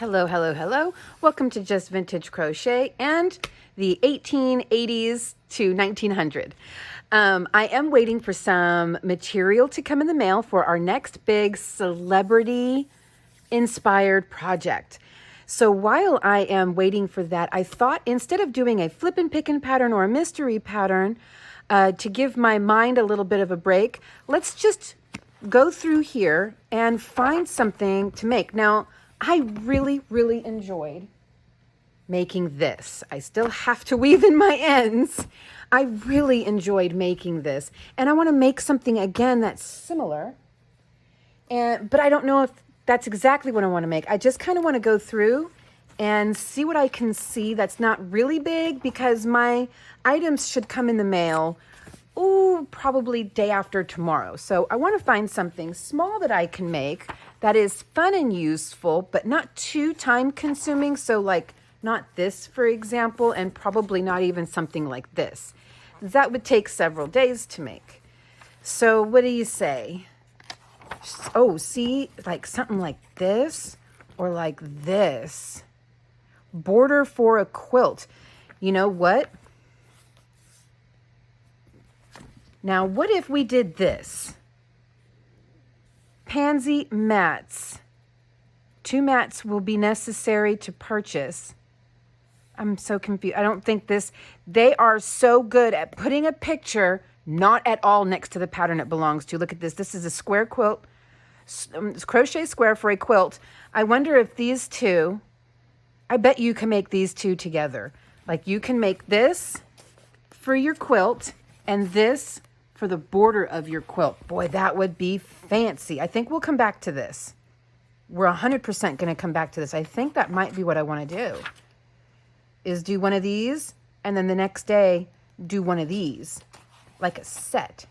Hello, hello, hello. Welcome to Just Vintage Crochet and the 1880s to 1900. I am waiting for some material to come in the mail for our next big celebrity inspired project. So while I am waiting for that, I thought instead of doing a flip and pickin' pattern or a mystery pattern, to give my mind a little bit of a break, let's just go through here and find something to make. Now, I really, really enjoyed making this. I still have to weave in my ends. I really enjoyed making this. And I want to make something again that's similar. But I don't know if that's exactly what I want to make. I just kind of want to go through and see what I can see that's not really big, because my items should come in the mail, probably day after tomorrow. So I want to find something small that I can make that is fun and useful, but not too time consuming. So like not this, for example, and probably not even something like this. That would take several days to make. So what do you say? Oh, see, like something like this or like this. Border for a quilt. You know what? Now, what if we did this? Pansy mats. 2 mats will be necessary to purchase. I'm so confused. I don't think this, they are so good at putting a picture not at all next to the pattern it belongs to. Look at this. This is a square quilt, crochet square for a quilt. I wonder if these two, I bet you can make these two together. Like you can make this for your quilt and this for the border of your quilt. Boy, that would be fancy. I think we'll come back to this. We're 100% going to come back to this. I think that might be what I want to do, is do one of these and then the next day do one of these, like a set.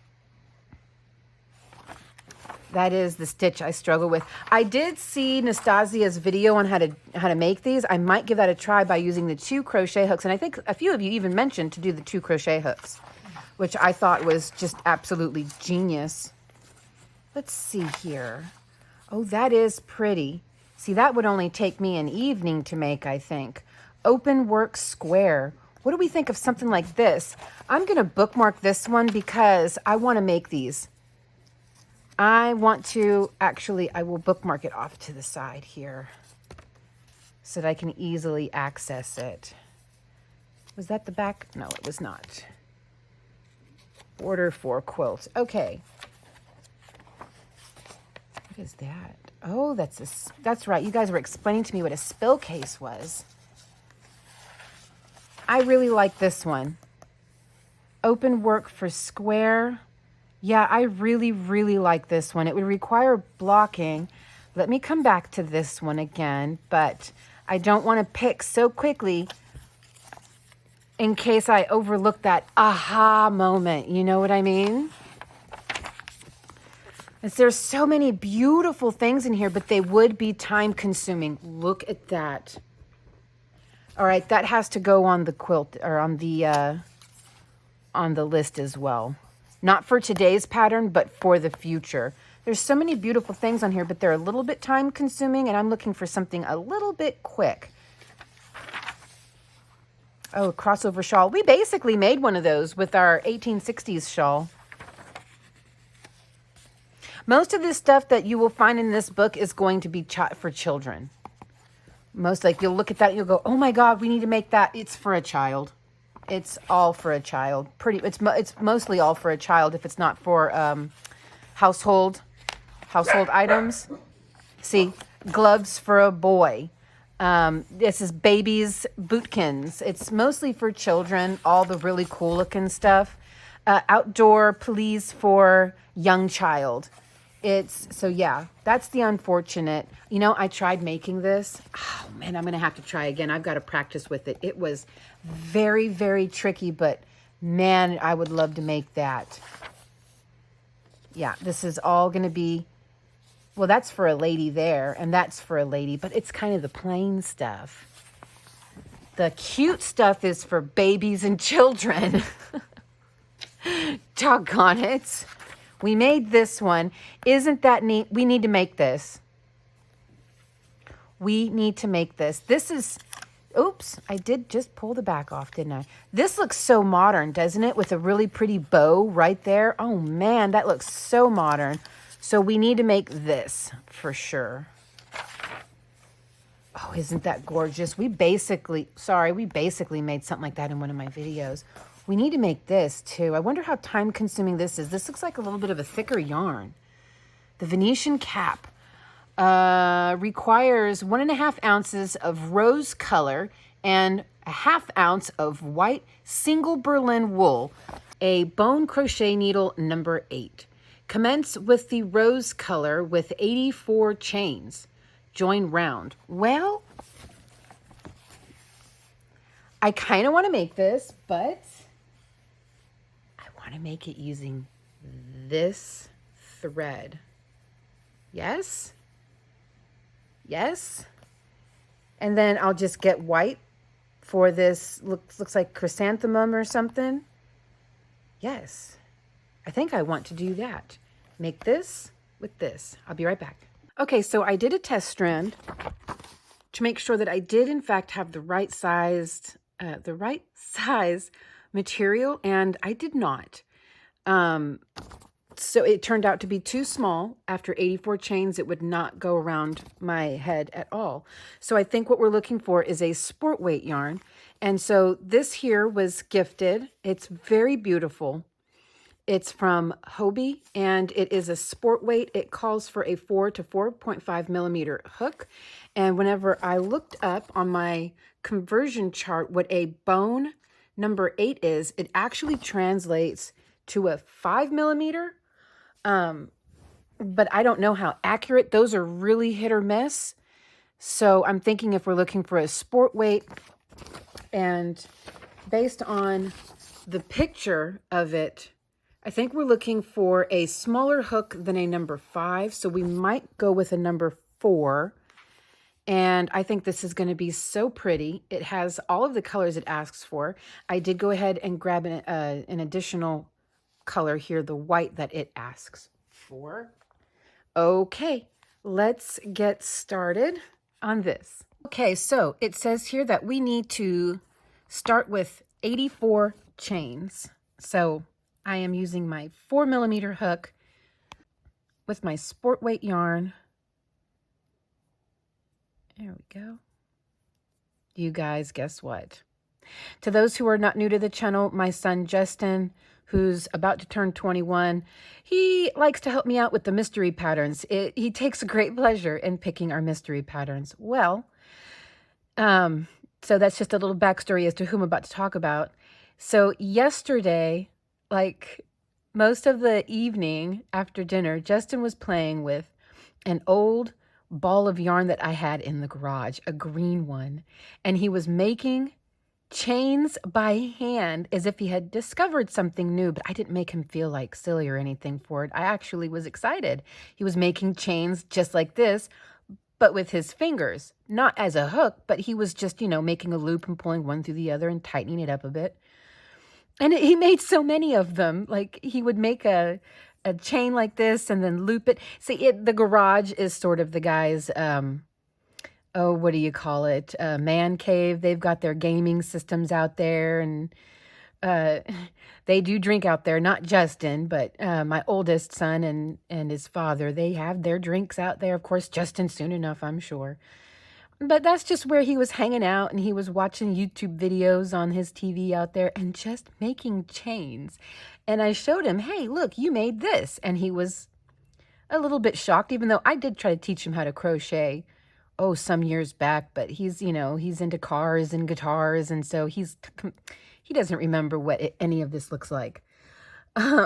That is the stitch I struggle with. I did see Nastasia's video on how to make these. I might give that a try by using the 2 crochet hooks. And I think a few of you even mentioned to do the 2 crochet hooks, which I thought was just absolutely genius. Let's see here. Oh, that is pretty. See, that would only take me an evening to make, I think. Open work square. What do we think of something like this? I'm going to bookmark this one because I want to make these. I want to, actually, I will bookmark it off to the side here so that I can easily access it. Was that the back? No, it was not. Order for quilts. Okay. What is that? Oh, that's right. You guys were explaining to me what a spill case was. I really like this one. Open work for square. Yeah, I really, really like this one. It would require blocking. Let me come back to this one again, but I don't want to pick so quickly in case I overlook that aha moment. You know what I mean? There's so many beautiful things in here, but they would be time consuming. Look at that. All right, that has to go on the quilt or on the list as well. Not for today's pattern, but for the future. There's so many beautiful things on here, but they're a little bit time consuming, and I'm looking for something a little bit quick. Oh, a crossover shawl. We basically made one of those with our 1860s shawl. Most of this stuff that you will find in this book is going to be for children. Most, like, you'll look at that and you'll go, oh my God, we need to make that. It's for a child. It's all for a child. It's mostly all for a child if it's not for household items. See, gloves for a boy. This is babies' bootkins. It's mostly for children, all the really cool looking stuff. Outdoor pleats for young child. So yeah, that's the unfortunate. You know, I tried making this. Oh man, I'm going to have to try again. I've got to practice with it. It was very, very tricky, but man, I would love to make that. Yeah, this is all going to be, well, that's for a lady there, and that's for a lady, but it's kind of the plain stuff. The cute stuff is for babies and children. Doggone it. We made this one. Isn't that neat? We need to make this. We need to make this. This is, oops, I did just pull the back off, didn't I? This looks so modern, doesn't it? With a really pretty bow right there. Oh man, that looks so modern. So we need to make this for sure. Oh, isn't that gorgeous? We basically made something like that in one of my videos. We need to make this too. I wonder how time consuming this is. This looks like a little bit of a thicker yarn. The Venetian cap requires 1.5 ounces of rose color and a 1/2 ounce of white single Berlin wool, a bone crochet needle number 8. Commence with the rose color with 84 chains. Join round. Well, I kind of want to make this, but I want to make it using this thread. Yes? Yes? And then I'll just get white for this, looks like chrysanthemum or something. Yes. I think I want to do that. Make this with this. I'll be right back. Okay, so I did a test strand to make sure that I did in fact have the right size material, and I did not. So it turned out to be too small. After 84 chains, it would not go around my head at all. So I think what we're looking for is a sport weight yarn. And so this here was gifted. It's very beautiful. It's from Hobie, and it is a sport weight. It calls for a 4 to 4.5 millimeter hook. And whenever I looked up on my conversion chart what a bone number 8 is, it actually translates to a 5 millimeter. But I don't know how accurate. Those are really hit or miss. So I'm thinking if we're looking for a sport weight, and based on the picture of it, I think we're looking for a smaller hook than a number 5. So we might go with a number 4. And I think this is going to be so pretty. It has all of the colors it asks for. I did go ahead and grab an additional color here, the white that it asks for. Okay, let's get started on this. Okay, so it says here that we need to start with 84 chains. So I am using my 4 millimeter hook with my sport weight yarn. There we go. You guys, guess what? To those who are not new to the channel, my son Justin, who's about to turn 21, he likes to help me out with the mystery patterns. He takes a great pleasure in picking our mystery patterns. Well, so that's just a little backstory as to who I'm about to talk about. So yesterday, like most of the evening after dinner, Justin was playing with an old ball of yarn that I had in the garage, a green one, and he was making chains by hand as if he had discovered something new, but I didn't make him feel like silly or anything for it. I actually was excited. He was making chains just like this, but with his fingers, not as a hook, but he was just, making a loop and pulling one through the other and tightening it up a bit. And he made so many of them. Like he would make a chain like this and then loop it. See, the garage is sort of the guy's, what do you call it? Man cave. They've got their gaming systems out there, and they do drink out there. Not Justin, but my oldest son and his father, they have their drinks out there. Of course, Justin soon enough, I'm sure. But that's just where he was hanging out, and he was watching YouTube videos on his TV out there and just making chains. And I showed him, hey, look, you made this. And he was a little bit shocked, even though I did try to teach him how to crochet, some years back. But he's into cars and guitars, and so he doesn't remember what any of this looks like.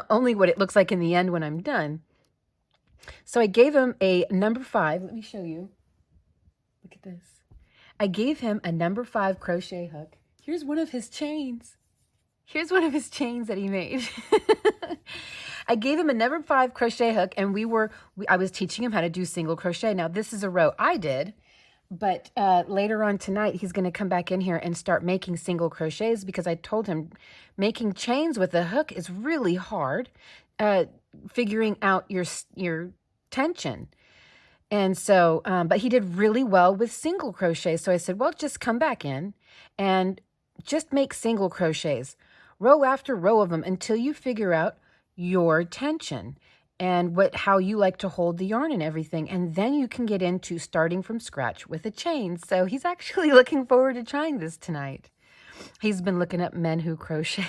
Only what it looks like in the end when I'm done. So I gave him a number 5. Let me show you. Look at this. I gave him a number 5 crochet hook. Here's one of his chains. Here's one of his chains that he made. I gave him a number 5 crochet hook, and I was teaching him how to do single crochet. Now, this is a row I did, but later on tonight, he's going to come back in here and start making single crochets, because I told him making chains with a hook is really hard, figuring out your tension. And so, but he did really well with single crochet. So I said, well, just come back in and just make single crochets, row after row of them until you figure out your tension and how you like to hold the yarn and everything. And then you can get into starting from scratch with a chain. So he's actually looking forward to trying this tonight. He's been looking up men who crochet.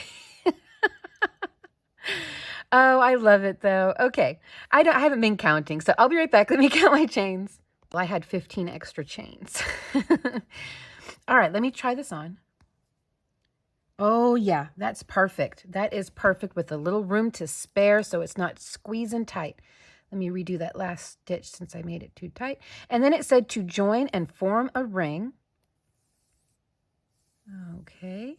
Oh, I love it though. Okay. I haven't been counting, so I'll be right back. Let me count my chains. Well, I had 15 extra chains. All right, let me try this on. Oh yeah, that's perfect. That is perfect with a little room to spare so it's not squeezing tight. Let me redo that last stitch since I made it too tight. And then it said to join and form a ring. Okay.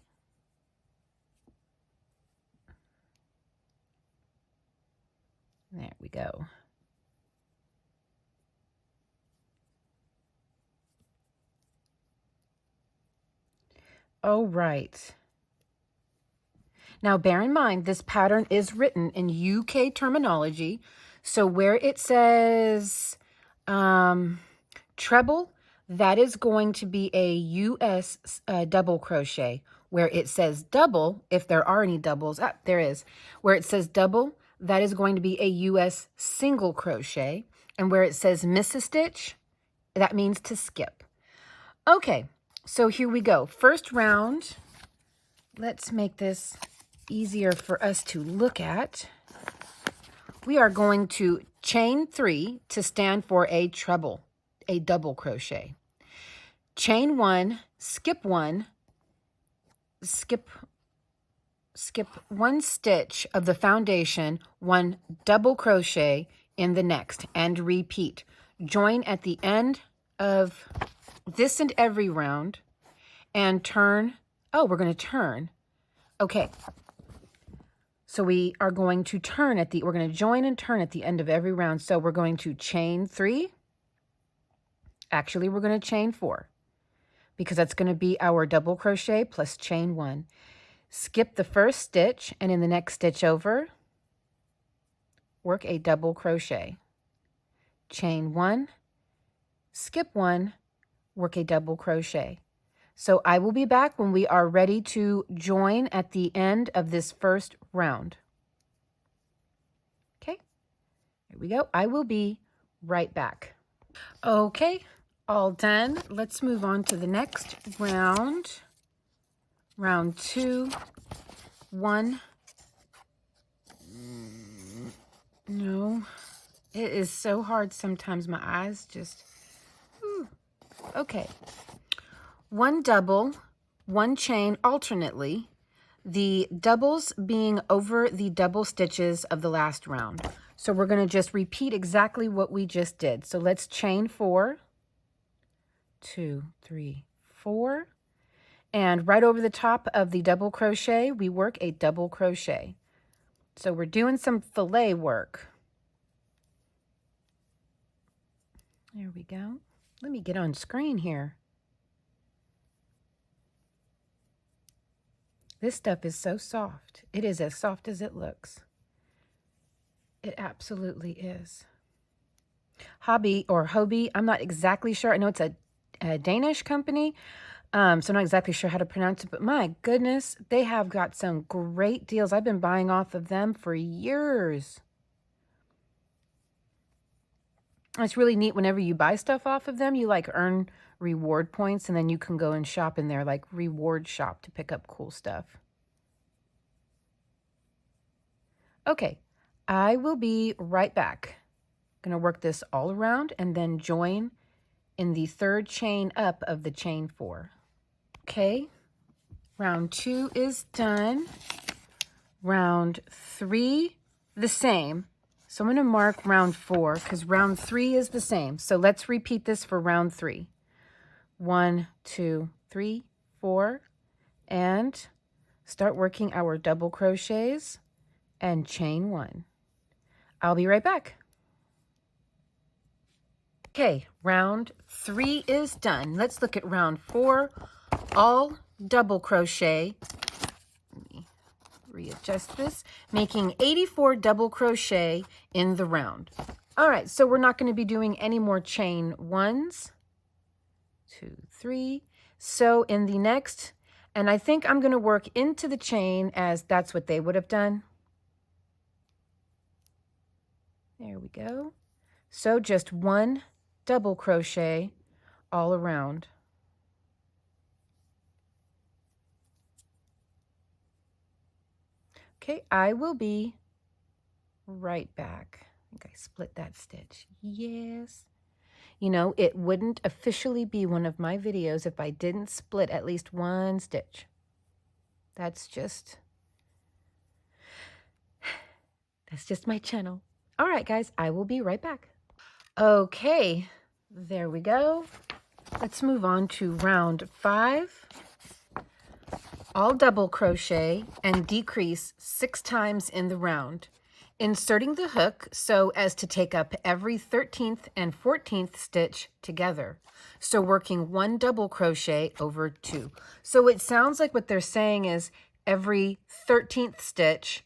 There we go. Oh, right. Now, bear in mind, this pattern is written in UK terminology. So where it says treble, that is going to be a US double crochet. Where it says double, if there are any doubles, there is. Where it says double, that is going to be a US single crochet. And where it says miss a stitch, that means to skip. Okay, so here we go. First round. Let's make this easier for us to look at. We are going to chain 3 to stand for a treble, a double crochet. Chain 1, skip 1, skip 1 stitch of the foundation, 1 double crochet in the next, and repeat. Join at the end of this and every round and turn. Oh, we're going to turn. Okay. So we are going to turn we're going to join and turn at the end of every round. So we're going to chain 3. Actually, we're going to chain 4 because that's going to be our double crochet plus chain 1. Skip the first stitch, and in the next stitch over, work a double crochet. Chain 1, skip 1, work a double crochet. So I will be back when we are ready to join at the end of this first round. Okay, here we go. I will be right back. Okay, all done. Let's move on to the next round. Round 2, 1. No, it is so hard sometimes. My eyes just, okay. 1 double, 1 chain alternately, the doubles being over the double stitches of the last round. So we're going to just repeat exactly what we just did. So let's chain 4, 2, 3, 4, and right over the top of the double crochet, we work a double crochet. So we're doing some fillet work. There we go. Let me get on screen here. This stuff is so soft. It is as soft as it looks. It absolutely is. Hobby or Hobie, I'm not exactly sure. I know it's a Danish company, so I'm not exactly sure how to pronounce it, but my goodness, they have got some great deals. I've been buying off of them for years. It's really neat whenever you buy stuff off of them, you like earn reward points, and then you can go and shop in their like reward shop to pick up cool stuff. Okay, I will be right back. I'm going to work this all around and then join in the third chain up of the chain 4. Okay, round 2 is done. Round 3, the same. So I'm going to mark round 4 because round 3 is the same. So let's repeat this for round 3. 1, 2, 3, 4, and start working our double crochets and chain 1. I'll be right back. Okay, round 3 is done. Let's look at round 4, all double crochet. Let me readjust this, making 84 double crochet in the round. All right, so we're not going to be doing any more chain ones, 2, 3. So in the next, and I think I'm going to work into the chain as that's what they would have done. There we go. So just one double crochet all around. Okay, I will be right back. I think I split that stitch. Yes. You know, it wouldn't officially be one of my videos if I didn't split at least one stitch. That's just my channel. All right, guys, I will be right back. Okay, there we go. Let's move on to round 5. All double crochet and decrease 6 times in the round, inserting the hook so as to take up every 13th and 14th stitch together. So working 1 double crochet over 2. So it sounds like what they're saying is every 13th stitch,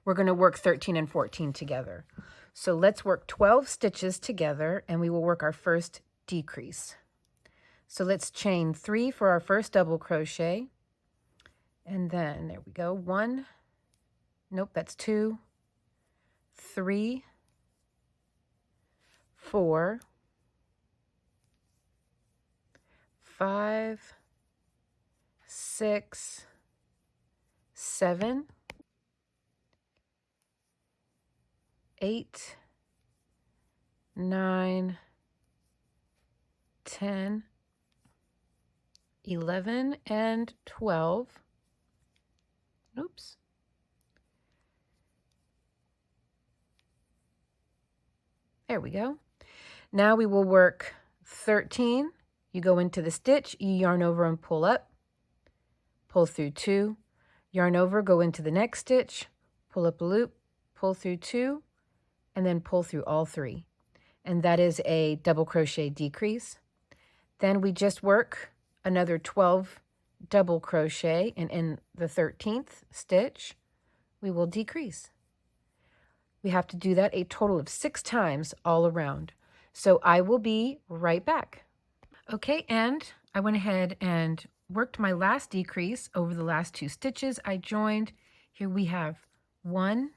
we're going to work 13 and 14 together. So let's work 12 stitches together and we will work our first decrease. So let's chain 3 for our first double crochet. And then there we go. 1, nope, that's 2, 3, 4, 5, 6, 7, 8, 9, 10, 11, and 12. Oops. There we go. Now we will work 13. You go into the stitch, you yarn over and pull up, pull through 2, yarn over, go into the next stitch, pull up a loop, pull through 2, and then pull through all 3. And that is a double crochet decrease. Then we just work another 12 double crochet, and in the 13th stitch, we will decrease. We have to do that a total of 6 times all around. So I will be right back. Okay, and I went ahead and worked my last decrease over the last 2 stitches I joined. Here we have 1,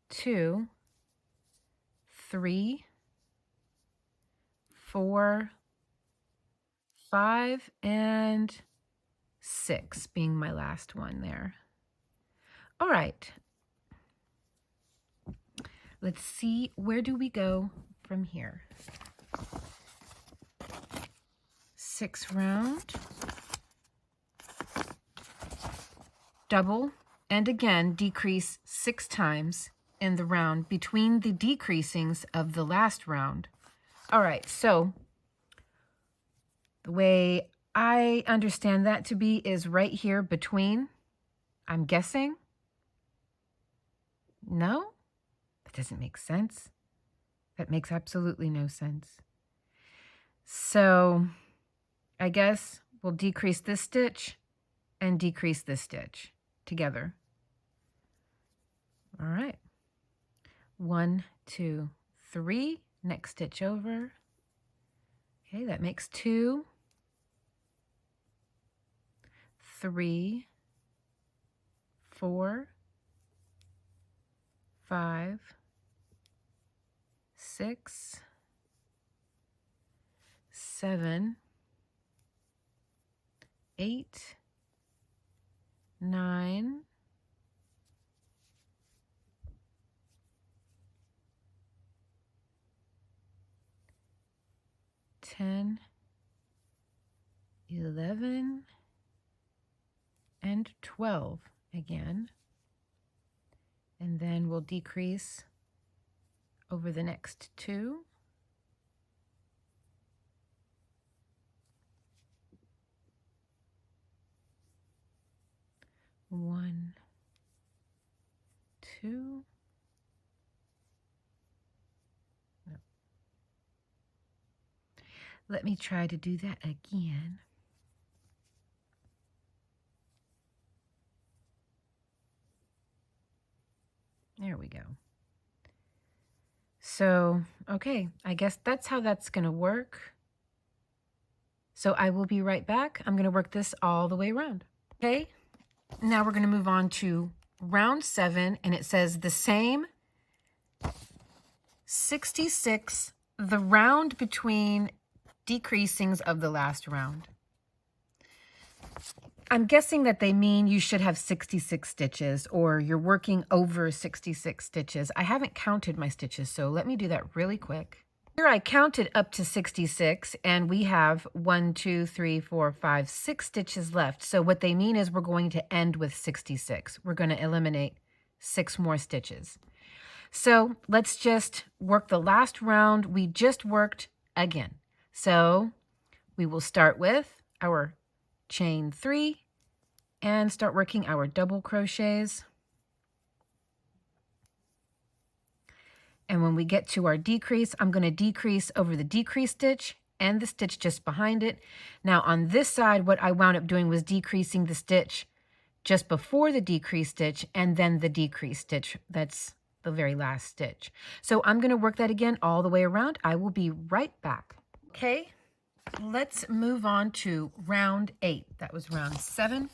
2, 3, 4, 5, and 6 being my last one there. All right. Let's see, where do we go from here? 6 round, double, and again decrease 6 times in the round between the decreasings of the last round. All right, so the way I understand that to be is right here between, I'm guessing. No, that doesn't make sense. That makes absolutely no sense. So I guess we'll decrease this stitch and decrease this stitch together. All right. 1, 2, 3. Next stitch over. Okay, that makes 2, 3, 4, 5, 6, 7, 8, 9, 10, 11, and 12 again. And then we'll decrease over the next 2. One, 2. No. Let me try to do that again. There we go. So, okay, I guess that's how that's going to work. So I will be right back. I'm going to work this all the way around. Okay, now we're going to move on to round 7, and it says the same 66, the round between decreasings of the last round. I'm guessing that they mean you should have 66 stitches, or you're working over 66 stitches. I haven't counted my stitches, so let me do that really quick. Here I counted up to 66, and we have 1, 2, 3, 4, 5, 6 stitches left. So what they mean is we're going to end with 66. We're going to eliminate 6 more stitches. So let's just work the last round we just worked again. So we will start with our chain 3 and start working our double crochets. And when we get to our decrease, I'm going to decrease over the decrease stitch and the stitch just behind it. Now on this side, what I wound up doing was decreasing the stitch just before the decrease stitch and then the decrease stitch. That's the very last stitch. So I'm going to work that again all the way around. I will be right back. Okay, let's move on to round 8. That was round 7.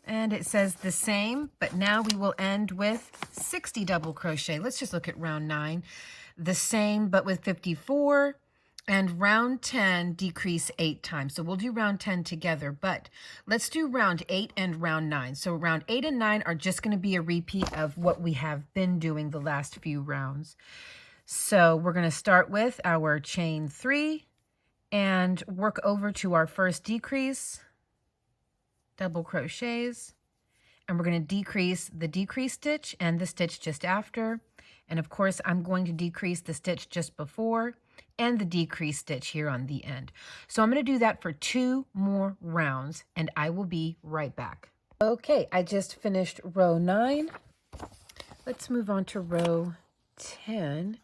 And it says the same, but now we will end with 60 double crochet. Let's just look at round 9. The same, but with 54. And round 10, decrease 8 times. So we'll do round 10 together, but let's do round 8 and round 9. So round 8 and 9 are just going to be a repeat of what we have been doing the last few rounds. So we're going to start with our chain 3 and work over to our first decrease, double crochets, and we're going to decrease the decrease stitch and the stitch just after. And of course, I'm going to decrease the stitch just before and the decrease stitch here on the end. So I'm going to do that for 2 more rounds, and I will be right back. Okay, I just finished row 9. Let's move on to row 10,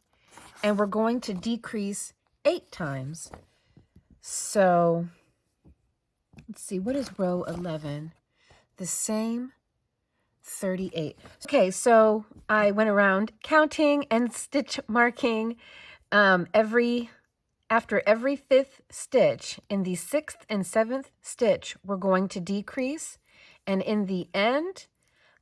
and we're going to decrease 8 times. So let's see, what is row 11? The same, 38. Okay, so I went around counting and stitch marking after every 5th stitch. In the 6th and 7th stitch, we're going to decrease, and in the end,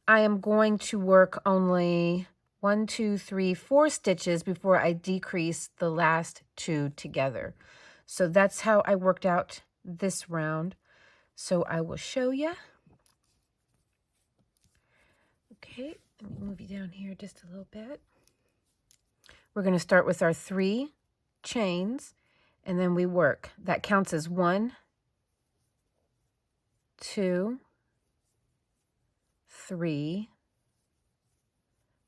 I am going to work only 1, 2, 3, 4 stitches before I decrease the last 2 together. So that's how I worked out this round. So I will show you. Okay, let me move you down here just a little bit. We're going to start with our 3 chains, and then we work. That counts as 1, 2, 3,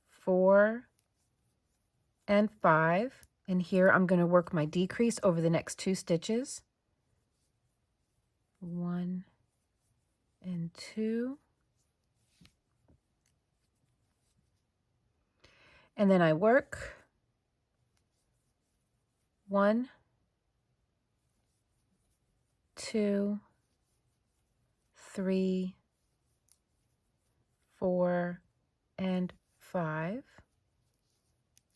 4, and 5. And here I'm going to work my decrease over the next 2 stitches. 1 and 2. And then I work 1, 2, 3, 4, and 5,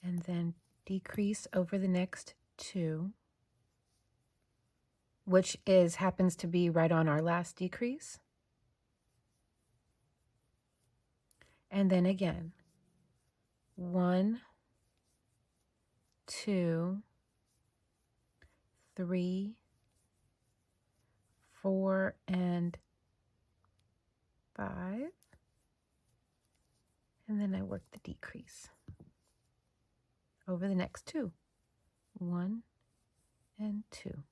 and then decrease over the next 2, which happens to be right on our last decrease. And then again, 1, 2, 3, 4, and 5. And then I work the decrease over the next 2. 1 and 2.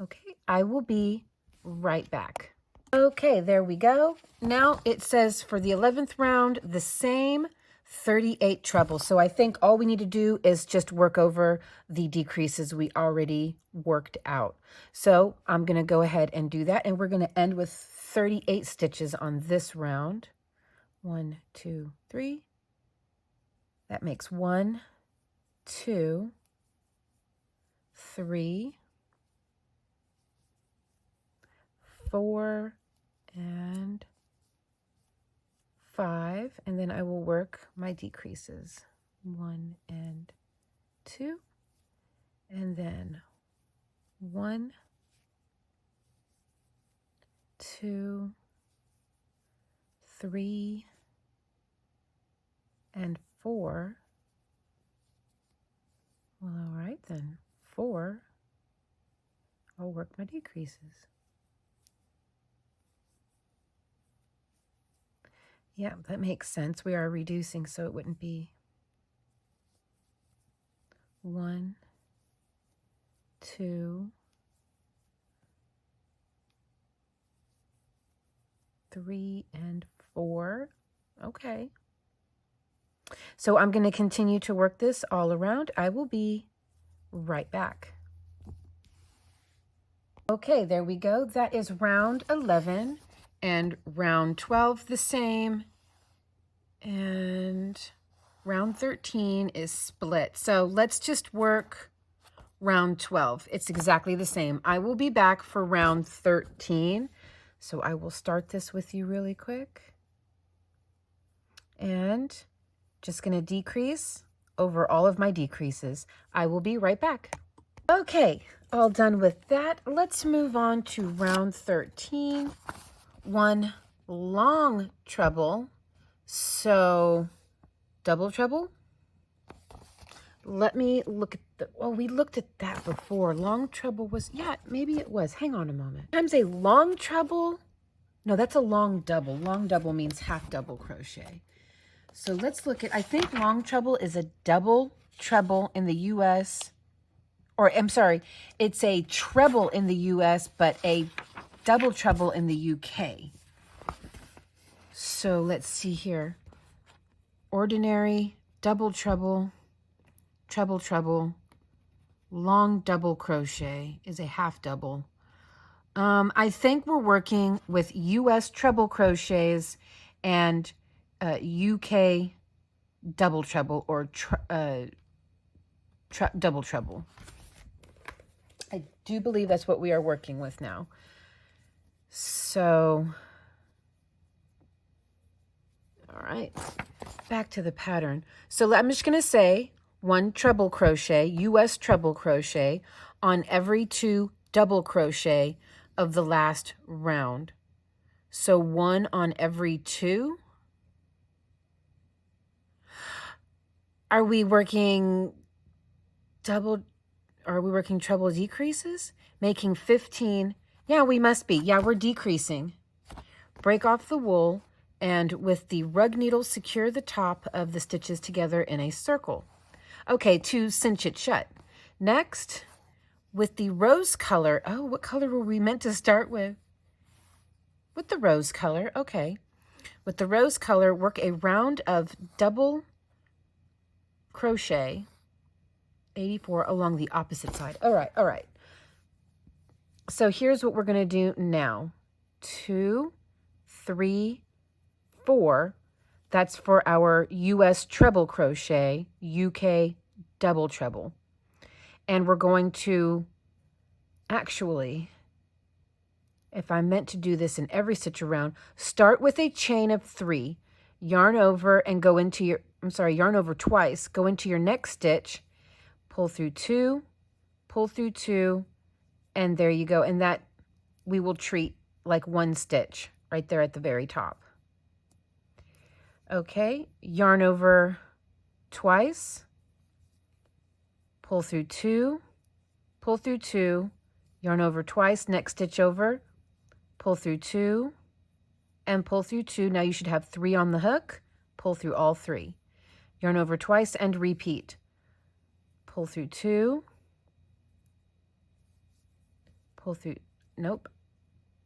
Okay, I will be right back. Okay, there we go. Now it says for the 11th round, the same 38 trebles. So I think all we need to do is just work over the decreases we already worked out. So I'm going to go ahead and do that, and we're going to end with 38 stitches on this round. 1, 2, 3. That makes 1, 2, 3, 4, and 5, and then I will work my decreases. 1 and 2, and then 1, 2, 3, and 4. Well, all right then, 4. I'll work my decreases. Yeah, that makes sense. We are reducing, so it wouldn't be 1, 2, 3, and 4. Okay. So I'm going to continue to work this all around. I will be right back. Okay, there we go. That is round 11 and round 12 the same. And round 13 is split. So let's just work round 12. It's exactly the same. I will be back for round 13. So I will start this with you really quick. And just going to decrease over all of my decreases. I will be right back. Okay, all done with that. Let's move on to round 13. One long treble. So double treble. Let me look at the, oh, we looked at that before. Long treble was, yeah, maybe it was. Hang on a moment. Sometimes a long treble, no, that's a long double. Long double means half double crochet. So let's look at, I think long treble is a double treble in the US, or I'm sorry, it's a treble in the US, but a double treble in the UK. So let's see here. Ordinary, double treble, treble treble, long double crochet is a half double. I think we're working with US treble crochets and UK double treble or double treble. I do believe that's what we are working with now. So, all right, back to the pattern. So I'm just going to say 1 treble crochet, US treble crochet, on every 2 double crochet of the last round. So 1 on every 2. Are we working double? Are we working treble decreases? Making 15. Yeah, we must be. Yeah, we're decreasing. Break off the wool and with the rug needle secure the top of the stitches together in a circle. Okay, to cinch it shut. Next, with the rose color. Oh, what color were we meant to start with? With the rose color, okay. With the rose color, work a round of double crochet 84 along the opposite side. All right, all right. So here's what we're going to do now. 2, 3, 4. That's for our US treble crochet, UK double treble. And we're going to actually, if I meant to do this in every stitch around, start with a chain of 3, yarn over and go into your, yarn over twice, go into your next stitch, pull through 2, pull through 2, and there you go. And that we will treat like 1 stitch right there at the very top. Okay, yarn over twice, pull through 2, pull through 2, yarn over twice, next stitch over, pull through 2, and pull through 2. Now you should have 3 on the hook, pull through all 3. Yarn over twice and repeat. Pull through 2, pull through, nope,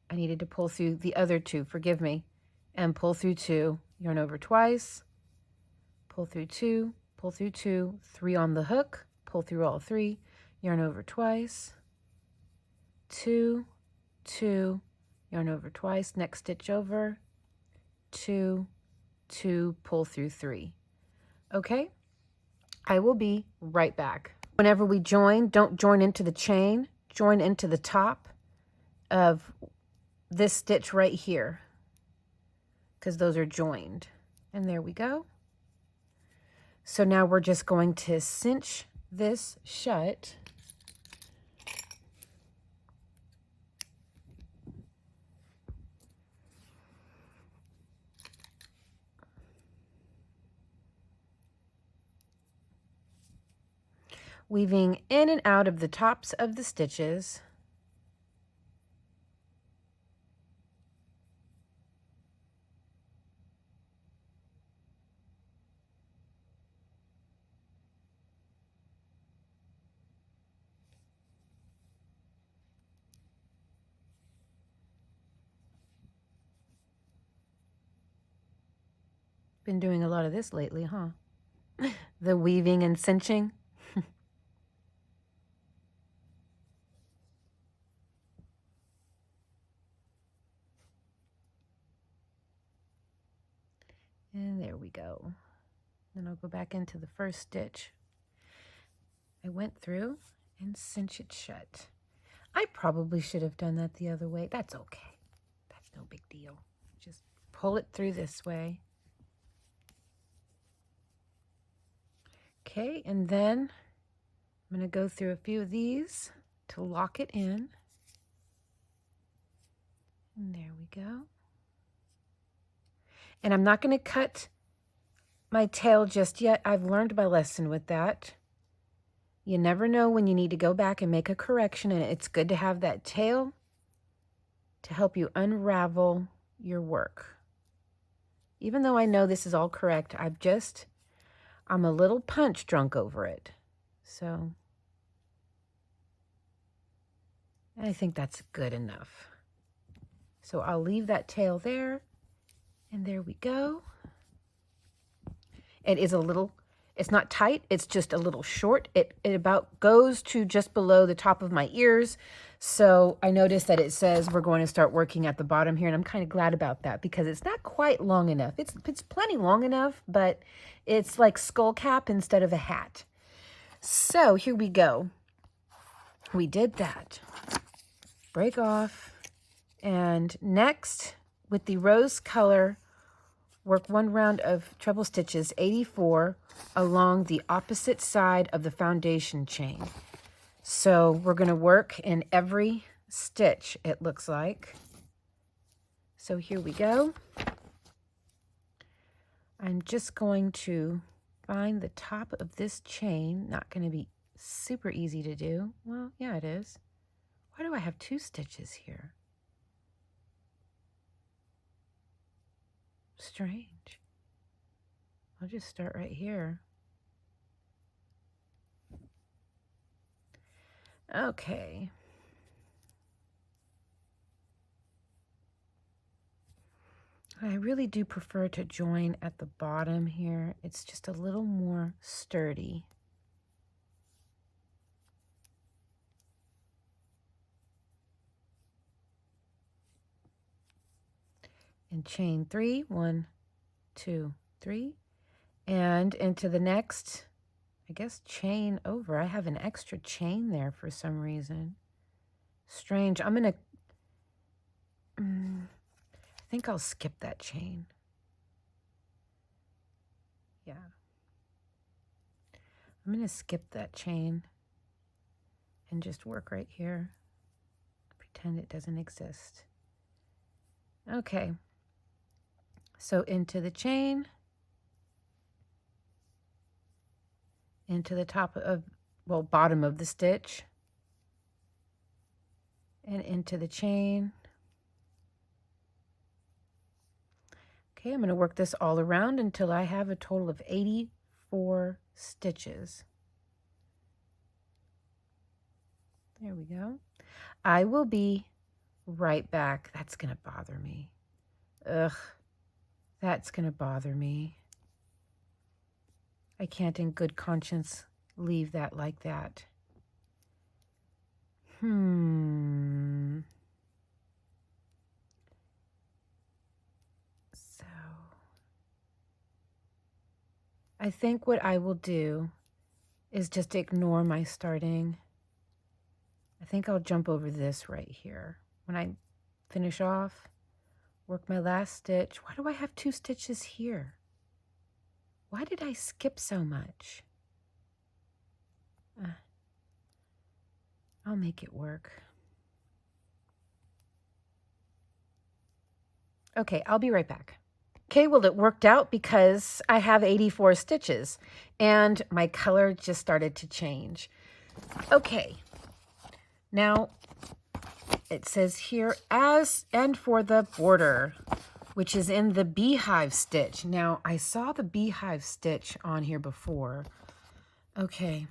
I needed to pull through the other 2, forgive me, and pull through 2, yarn over twice, pull through 2, pull through 2, 3 on the hook, pull through all 3, yarn over twice, 2, 2, yarn over twice, next stitch over, 2, 2, pull through 3. Okay, I will be right back. Whenever we join, don't join into the chain, join into the top of this stitch right here, because those are joined. And there we go. So now we're just going to cinch this shut. Weaving in and out of the tops of the stitches. Been doing a lot of this lately, huh? The weaving and cinching. And there we go. Then I'll go back into the first stitch I went through and cinch it shut. I probably should have done that the other way. That's okay. That's no big deal. Just pull it through this way. Okay, and then I'm going to go through a few of these to lock it in. And there we go. And I'm not going to cut my tail just yet. I've learned my lesson with that. You never know when you need to go back and make a correction, and it's good to have that tail to help you unravel your work. Even though I know this is all correct, I'm a little punch drunk over it. So I think that's good enough. So I'll leave that tail there, and there we go. It is a little, it's not tight, it's just a little short. It about goes to just below the top of my ears. So I noticed that it says we're going to start working at the bottom here, and I'm kind of glad about that because it's not quite long enough. It's plenty long enough, but it's like skull cap instead of a hat. So here we go. We did that. Break off. And next, with the rose color, work one round of treble stitches, 84, along the opposite side of the foundation chain. So we're going to work in every stitch, it looks like. So here we go. I'm just going to find the top of this chain. Not going to be super easy to do. Well, yeah, it is. Why do I have 2 stitches here? Strange. I'll just start right here. Okay. I really do prefer to join at the bottom here. It's just a little more sturdy. And chain 3, 1, 2, 3, and into the next, I guess, chain over. I have an extra chain there for some reason. Strange. I'm gonna I think I'll skip that chain. Yeah, I'm gonna skip that chain and just work right here. Pretend it doesn't exist. Okay, so into the chain, into the top of, well, bottom of the stitch, and into the chain. Okay, I'm going to work this all around until I have a total of 84 stitches. There we go. I will be right back. That's going to bother me. Ugh, that's going to bother me. I can't in good conscience leave that like that. So I think what I will do is just ignore my starting. I think I'll jump over this right here. When I finish off, work my last stitch. Why do I have 2 stitches here? Why did I skip so much? I'll make it work. Okay, I'll be right back. Okay, well, it worked out because I have 84 stitches and my color just started to change. Okay, now it says here, as and for the border, which is in the beehive stitch. Now, I saw the beehive stitch on here before. Okay.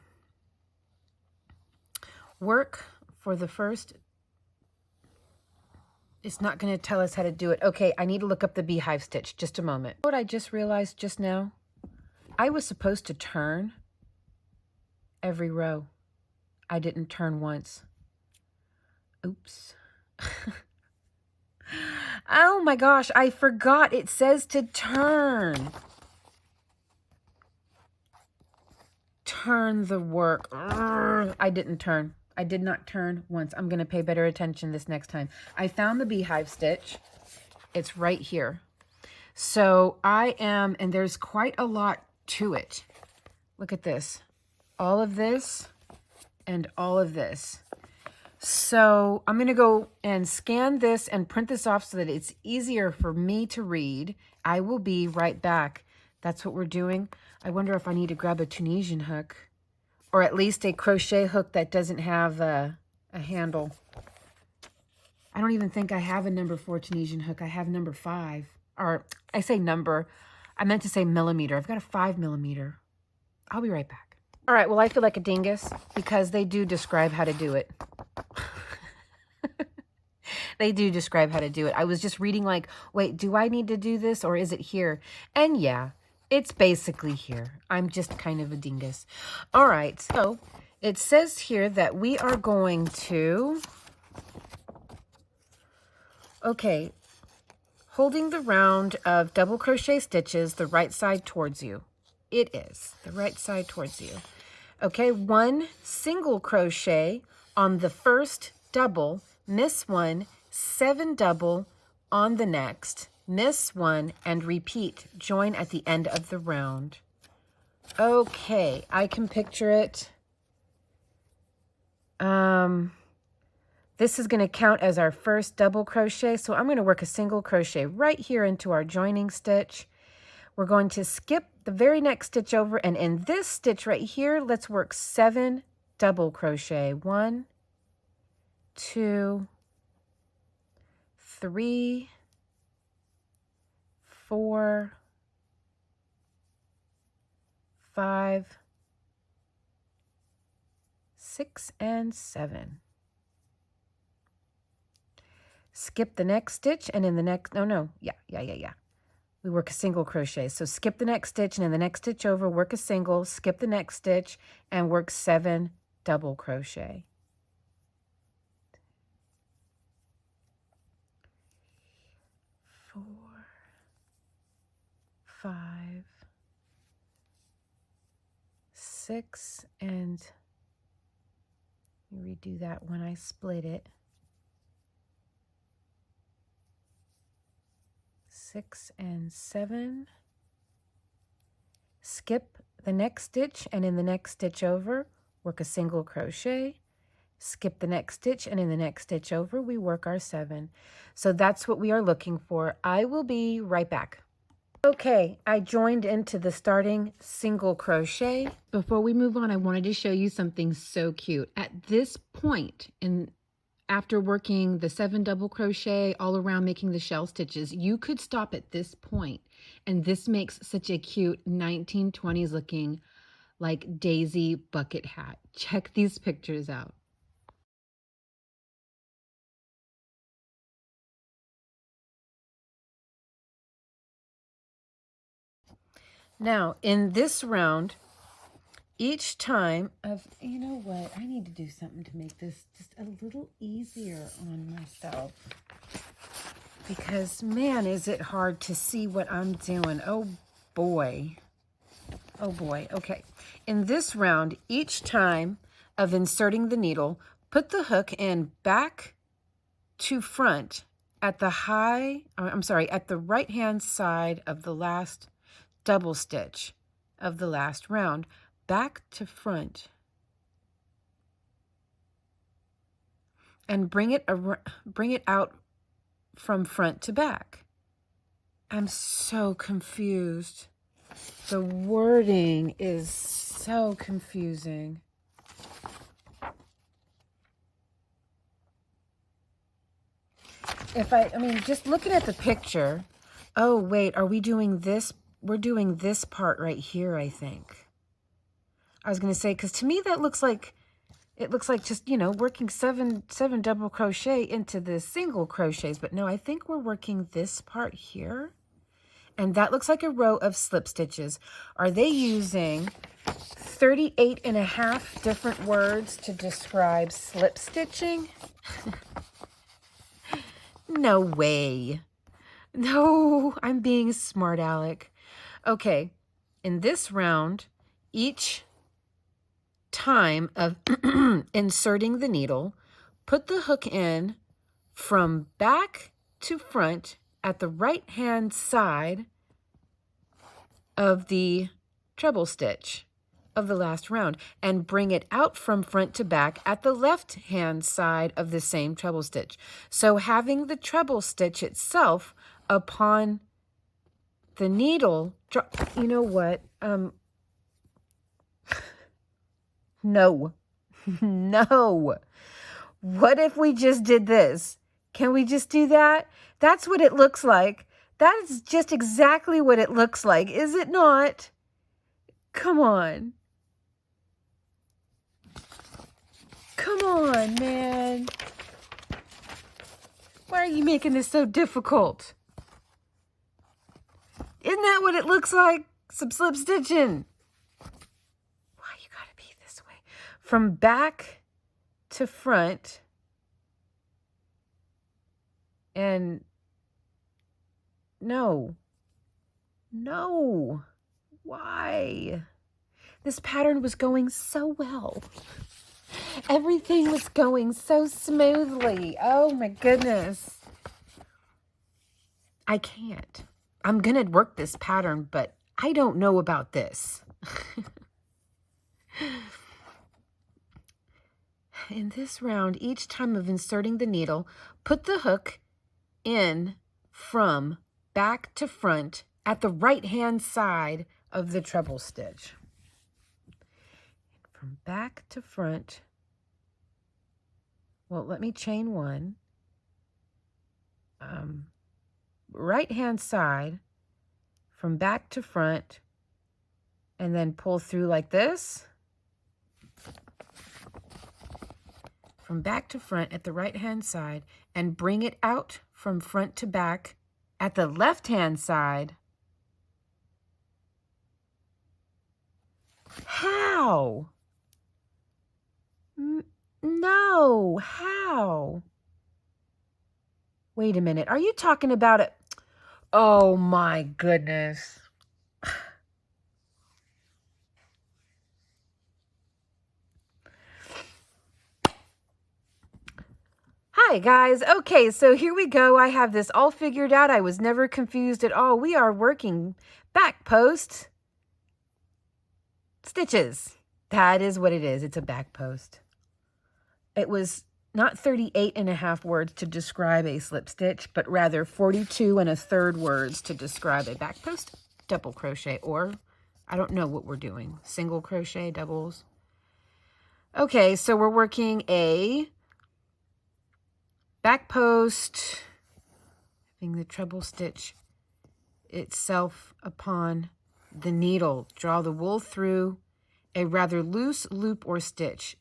Work for the first. It's not going to tell us how to do it. Okay, I need to look up the beehive stitch. Just a moment. What I just realized just now, I was supposed to turn every row. I didn't turn once. Oops. Oh my gosh, I forgot. It says to turn. Turn the work. Urgh, I didn't turn. I did not turn once. I'm going to pay better attention this next time. I found the beehive stitch. It's right here. So I am, and there's quite a lot to it. Look at this. All of this and all of this. So I'm going to go and scan this and print this off so that it's easier for me to read. I will be right back. That's what we're doing. I wonder if I need to grab a Tunisian hook or at least a crochet hook that doesn't have a handle. I don't even think I have a number 4 Tunisian hook. I have number 5. Or I say number. I meant to say millimeter. I've got a 5 millimeter. I'll be right back. All right, well, I feel like a dingus because they do describe how to do it. They do describe how to do it. I was just reading like, wait, do I need to do this or is it here? And yeah, it's basically here. I'm just kind of a dingus. All right, so it says here that we are going to, okay, holding the round of double crochet stitches the right side towards you. It is the right side towards you. Okay, 1 single crochet on the first double, miss 1, 7 double on the next, miss 1, and repeat. Join at the end of the round. Okay, I can picture it. This is going to count as our first double crochet, so I'm going to work a single crochet right here into our joining stitch. We're going to skip the very next stitch over, and in this stitch right here, let's work 7 double crochet. 1, 2, 3, 4, 5, 6, and 7. Skip the next stitch, and in the next, yeah. We work a single crochet. So skip the next stitch, and in the next stitch over, work a single, skip the next stitch, and work 7 double crochet. 4, 5, 6, and let me redo that when I split it. 6 and 7. Skip the next stitch, and in the next stitch over, work a single crochet. Skip the next stitch, and in the next stitch over, we work our 7. So that's what we are looking for. I will be right back. Okay, I joined into the starting single crochet. Before we move on, I wanted to show you something so cute. At this point after working the 7 double crochet all around making the shell stitches, you could stop at this point, and this makes such a cute 1920s looking like daisy bucket hat. Check these pictures out. Now, in this round, each time of, you know what, I need to do something to make this just a little easier on myself. Because, man, is it hard to see what I'm doing. Oh, boy. Oh, boy. Okay. In this round, each time of inserting the needle, put the hook in back to front at the at the right-hand side of the last double stitch. of the last round, back to front, and bring it out from front to back. I'm so confused. The wording is so confusing. I mean, just looking at the picture. Oh, wait, are we doing this? We're doing this part right here, I think. I was going to say, because to me that looks like, it looks like just, you know, working seven double crochet into the single crochets. But no, I think we're working this part here. And that looks like a row of slip stitches. Are they using 38.5 different words to describe slip stitching? No way. No, I'm being smart aleck. Okay, in this round, each time of inserting the needle, put the hook in from back to front at the right-hand side of the treble stitch of the last round, and bring it out from front to back at the left-hand side of the same treble stitch. So having the treble stitch itself upon the needle, you know what? No. No. What if we just did this? Can we just do that? That's what it looks like. That is just exactly what it looks like, is it not? Come on. Come on, man. Why are you making this so difficult? Isn't that what it looks like? Some slip stitching. Why you gotta be this way? From back to front. And no. No. Why? This pattern was going so well. Everything was going so smoothly. Oh my goodness. I can't. I'm going to work this pattern, but I don't know about this. In this round, each time of inserting the needle, put the hook in from back to front at the right-hand side of the treble stitch. From back to front. Well, let me chain one. Right-hand side from back to front, and then pull through like this. From back to front at the right-hand side, and bring it out from front to back at the left-hand side. How? No, how? Wait a minute, are you talking about it? Oh my goodness. Hi guys, okay, so here we go. I have this all figured out. I was never confused at all. We are working back post stitches. That is what it is. It's a back post. It was not 38.5 words to describe a slip stitch, but rather 42 1/3 words to describe a back post double crochet, or I don't know what we're doing. Single crochet, doubles. Okay, so we're working a back post, having the treble stitch itself upon the needle. Draw the wool through a rather loose loop or stitch.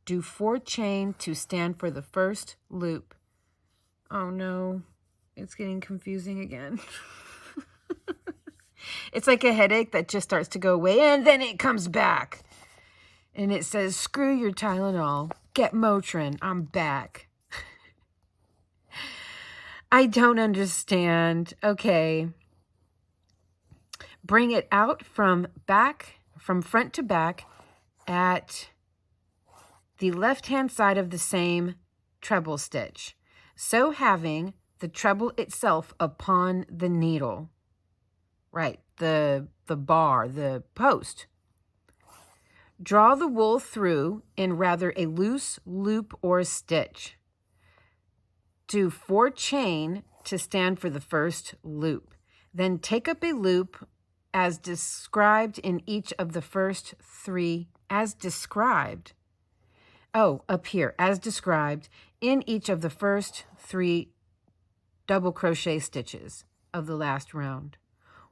Do 4 chain to stand for the first loop. Oh no, it's getting confusing again. It's like a headache that just starts to go away and then it comes back. And it says, screw your Tylenol, get Motrin, I'm back. I don't understand. Okay. Bring it out from front to back at the left-hand side of the same treble stitch. So having the treble itself upon the needle. Right, the bar, the post. Draw the wool through in rather a loose loop or stitch. Do 4 chain to stand for the first loop. Then take up a loop as described in each of the first 3, as described. Oh, up here, as described in each of the first 3 double crochet stitches of the last round.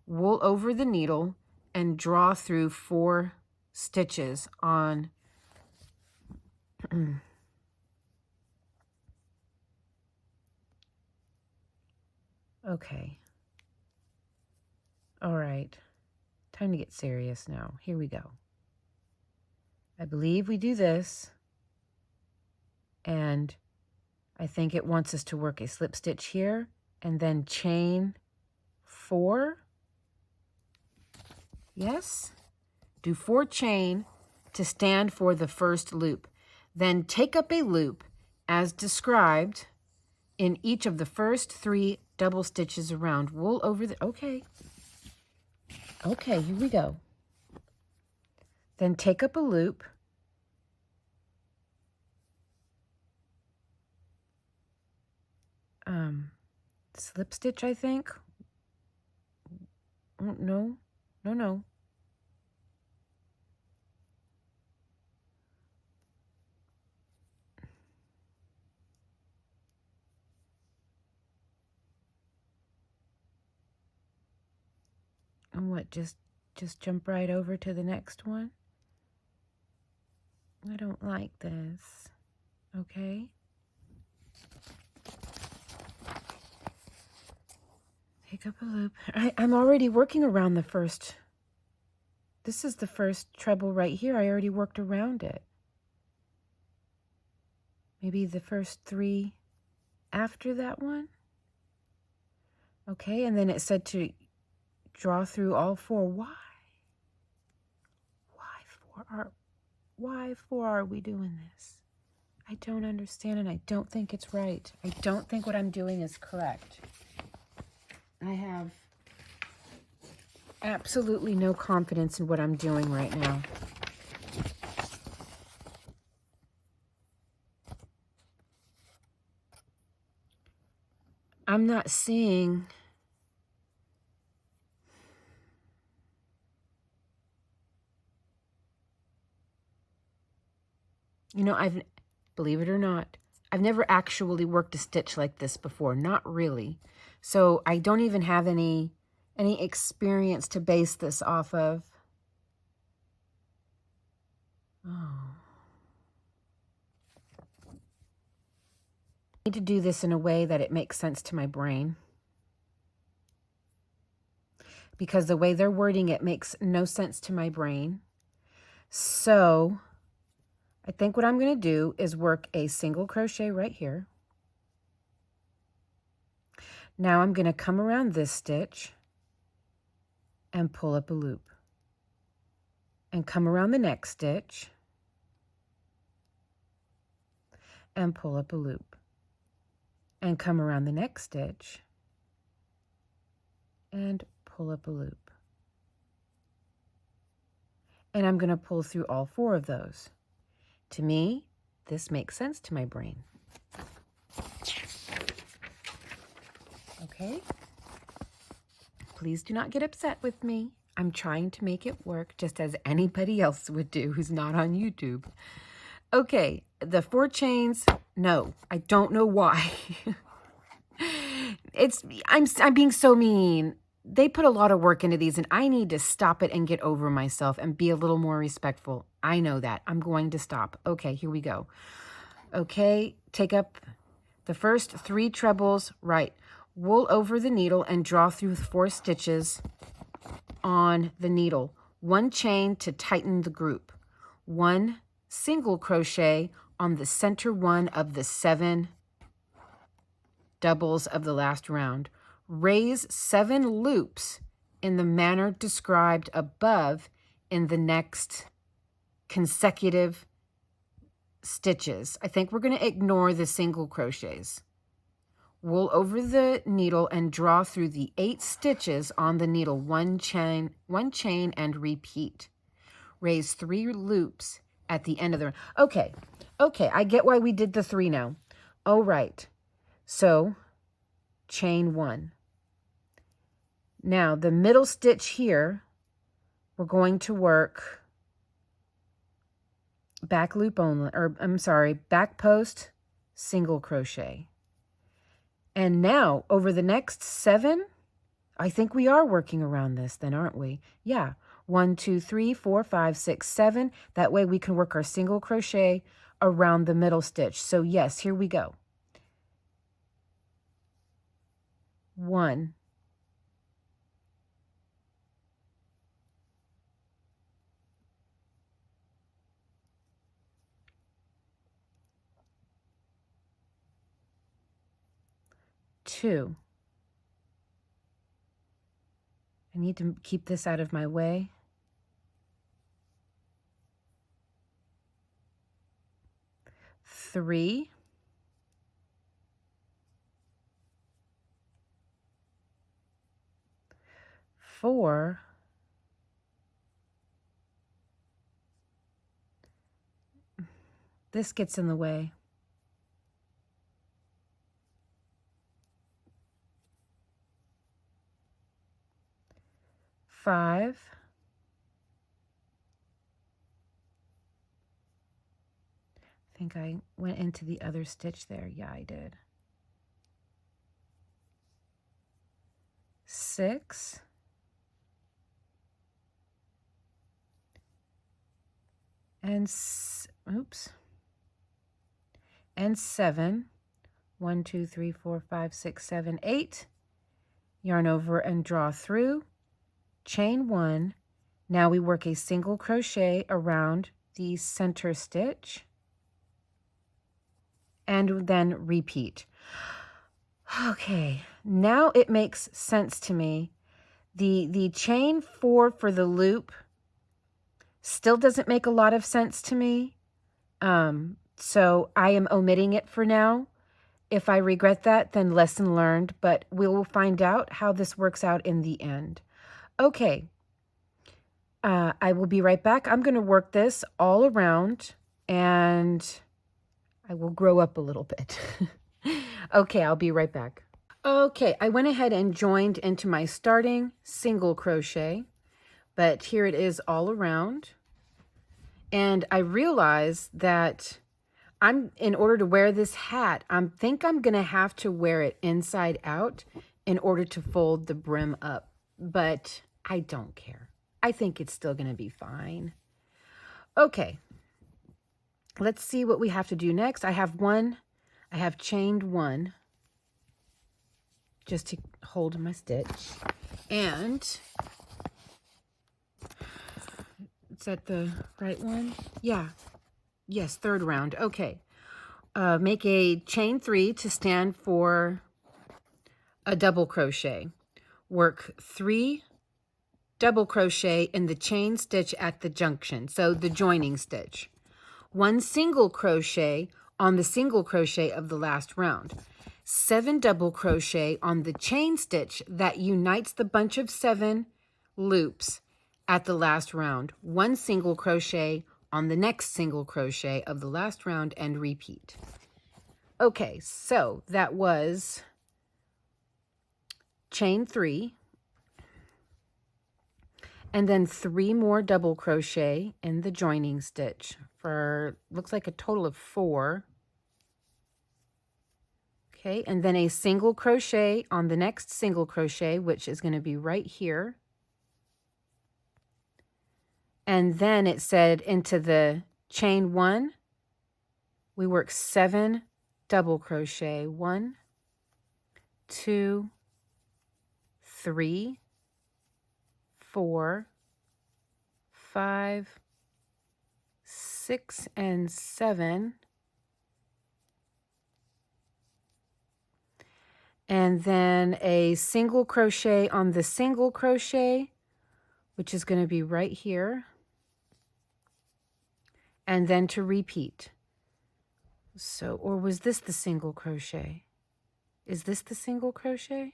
Wool over the needle and draw through 4 stitches on okay. All right. Time to get serious now. Here we go. I believe we do this, and I think it wants us to work a slip stitch here and then chain 4. Yes. Do 4 chain to stand for the first loop. Then take up a loop as described in each of the first 3 double stitches around. Wool over the... Okay. Okay, here we go. Then take up a loop. Slip stitch, I think. No. And what, just jump right over to the next one? I don't like this. Okay. Take up a loop. I'm already working around the first. This is the first treble right here. I already worked around it. Maybe the first 3 after that one. Okay, and then it said to draw through all 4. Why? Why 4 are we doing this? I don't understand, and I don't think it's right. I don't think what I'm doing is correct. I have absolutely no confidence in what I'm doing right now. I'm not seeing... You know, believe it or not, I've never actually worked a stitch like this before. Not really. So I don't even have any experience to base this off of. Oh. I need to do this in a way that it makes sense to my brain. Because the way they're wording it makes no sense to my brain. So I think what I'm going to do is work a single crochet right here. Now I'm going to come around this stitch and pull up a loop. And come around the next stitch and pull up a loop. And come around the next stitch and pull up a loop. And I'm going to pull through all 4 of those. To me, this makes sense to my brain. Okay? Please do not get upset with me. I'm trying to make it work just as anybody else would do who's not on YouTube. Okay, the 4 chains, no, I don't know why. I'm being so mean. They put a lot of work into these, and I need to stop it and get over myself and be a little more respectful. I know that. I'm going to stop. Okay, here we go. Okay, take up the first 3 trebles, right. Wool over the needle and draw through 4 stitches on the needle. 1 chain to tighten the group. 1 single crochet on the center one of the 7 doubles of the last round. Raise 7 loops in the manner described above in the next consecutive stitches. I think we're going to ignore the single crochets. wool over the needle and draw through the 8 stitches on the needle, one chain and repeat. Raise 3 loops at the end of the... Okay, I get why we did the 3 now. All right, so chain 1. Now the middle stitch here, we're going to work back loop only, or I'm sorry, back post, single crochet. And now over the next 7, I think we are working around this then, aren't we? Yeah, 1, 2, 3, 4, 5, 6, 7. That way we can work our single crochet around the middle stitch. So yes, here we go. 1, 2. I need to keep this out of my way. 3. 4. This gets in the way. 5. I think I went into the other stitch there. Yeah, I did. 6. And oops. And 7. 1, 2, 3, 4, 5, 6, 7, 8. Yarn over and draw through. Chain 1. Now we work a single crochet around the center stitch and then repeat. Okay, now it makes sense to me. The chain 4 for the loop still doesn't make a lot of sense to me. So I am omitting it for now. If I regret that, then lesson learned, but we will find out how this works out in the end. Okay, I will be right back. I'm going to work this all around and I will grow up a little bit. Okay, I'll be right back. Okay, I went ahead and joined into my starting single crochet, but here it is all around. And I realized that in order to wear this hat, I think I'm going to have to wear it inside out in order to fold the brim up, but I don't care. I think it's still going to be fine. Okay, let's see what we have to do next. I have chained 1 just to hold my stitch. And is that the right one? Yeah. Yes, 3rd round. Okay. Make a chain 3 to stand for a double crochet. Work 3 double crochet in the chain stitch at the junction, so the joining stitch. 1 single crochet on the single crochet of the last round. 7 double crochet on the chain stitch that unites the bunch of 7 loops at the last round. 1 single crochet on the next single crochet of the last round and repeat. Okay, so that was chain 3. And then 3 more double crochet in the joining stitch for, looks like a total of 4. Okay, and then a single crochet on the next single crochet, which is going to be right here. And then it said into the chain 1, we work 7 double crochet. 1, 2, 3, 4, 5, 6, and 7. And then a single crochet on the single crochet, which is going to be right here. And then to repeat. So, or was this the single crochet? Is this the single crochet?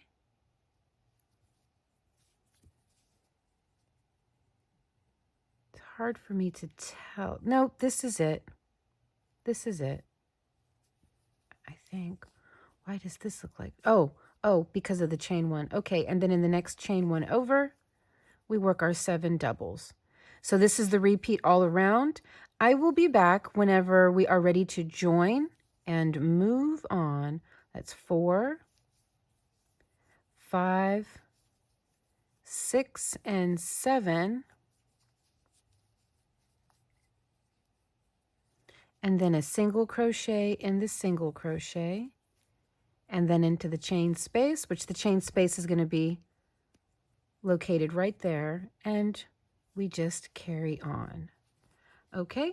It's hard for me to tell. No, this is it. This is it, I think. Why does this look like? Oh, because of the chain one. Okay, and then in the next chain one over, we work our 7 doubles. So this is the repeat all around. I will be back whenever we are ready to join and move on. That's 4, 5, 6, and 7. And then a single crochet in the single crochet, and then into the chain space, which the chain space is going to be located right there, and we just carry on. Okay,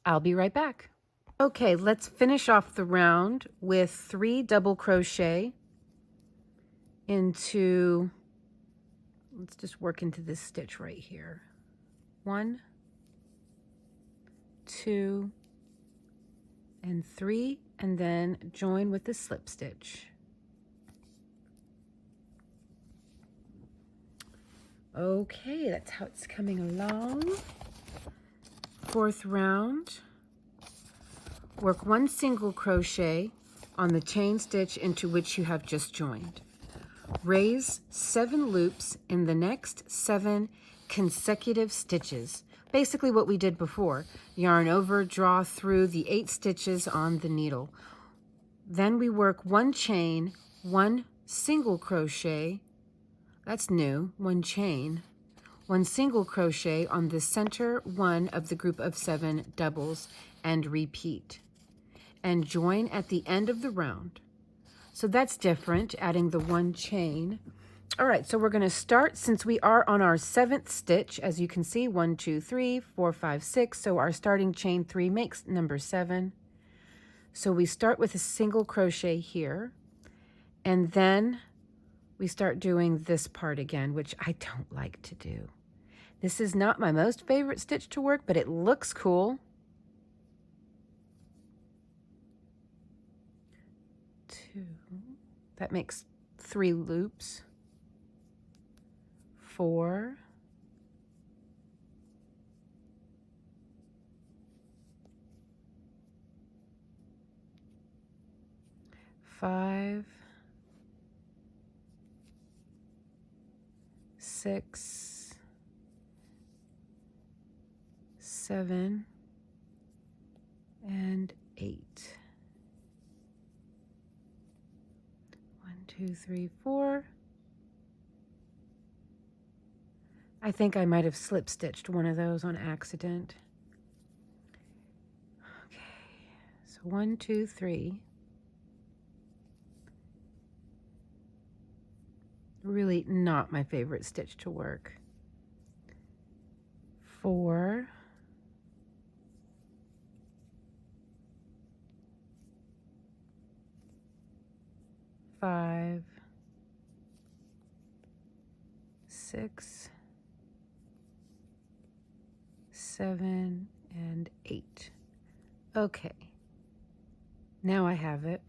I'll be right back. Okay, let's finish off the round with 3 double crochet into, let's just work into this stitch right here. 1, 2, and 3, and then join with the slip stitch. Okay, that's how it's coming along. 4th round. Work 1 single crochet on the chain stitch into which you have just joined. Raise 7 loops in the next 7 consecutive stitches. Basically what we did before. Yarn over, draw through the 8 stitches on the needle. Then we work 1 chain, 1 single crochet. That's new, 1 chain, 1 single crochet on the center one of the group of 7 doubles, and repeat. And join at the end of the round. So that's different, adding the 1 chain. All right, so we're going to start, since we are on our 7th stitch, as you can see, 1, 2, 3, 4, 5, 6. So our starting chain 3 makes number 7. So we start with a single crochet here, and then we start doing this part again, which I don't like to do. This is not my most favorite stitch to work, but it looks cool. 2, that makes 3 loops. 4, 5, 6, 7, and 8. 1, 2, 3, 4. I think I might have slip stitched one of those on accident. Okay, so 1, 2, 3. Really not my favorite stitch to work. 4, 5, 6, 7, and 8. Okay, now I have it.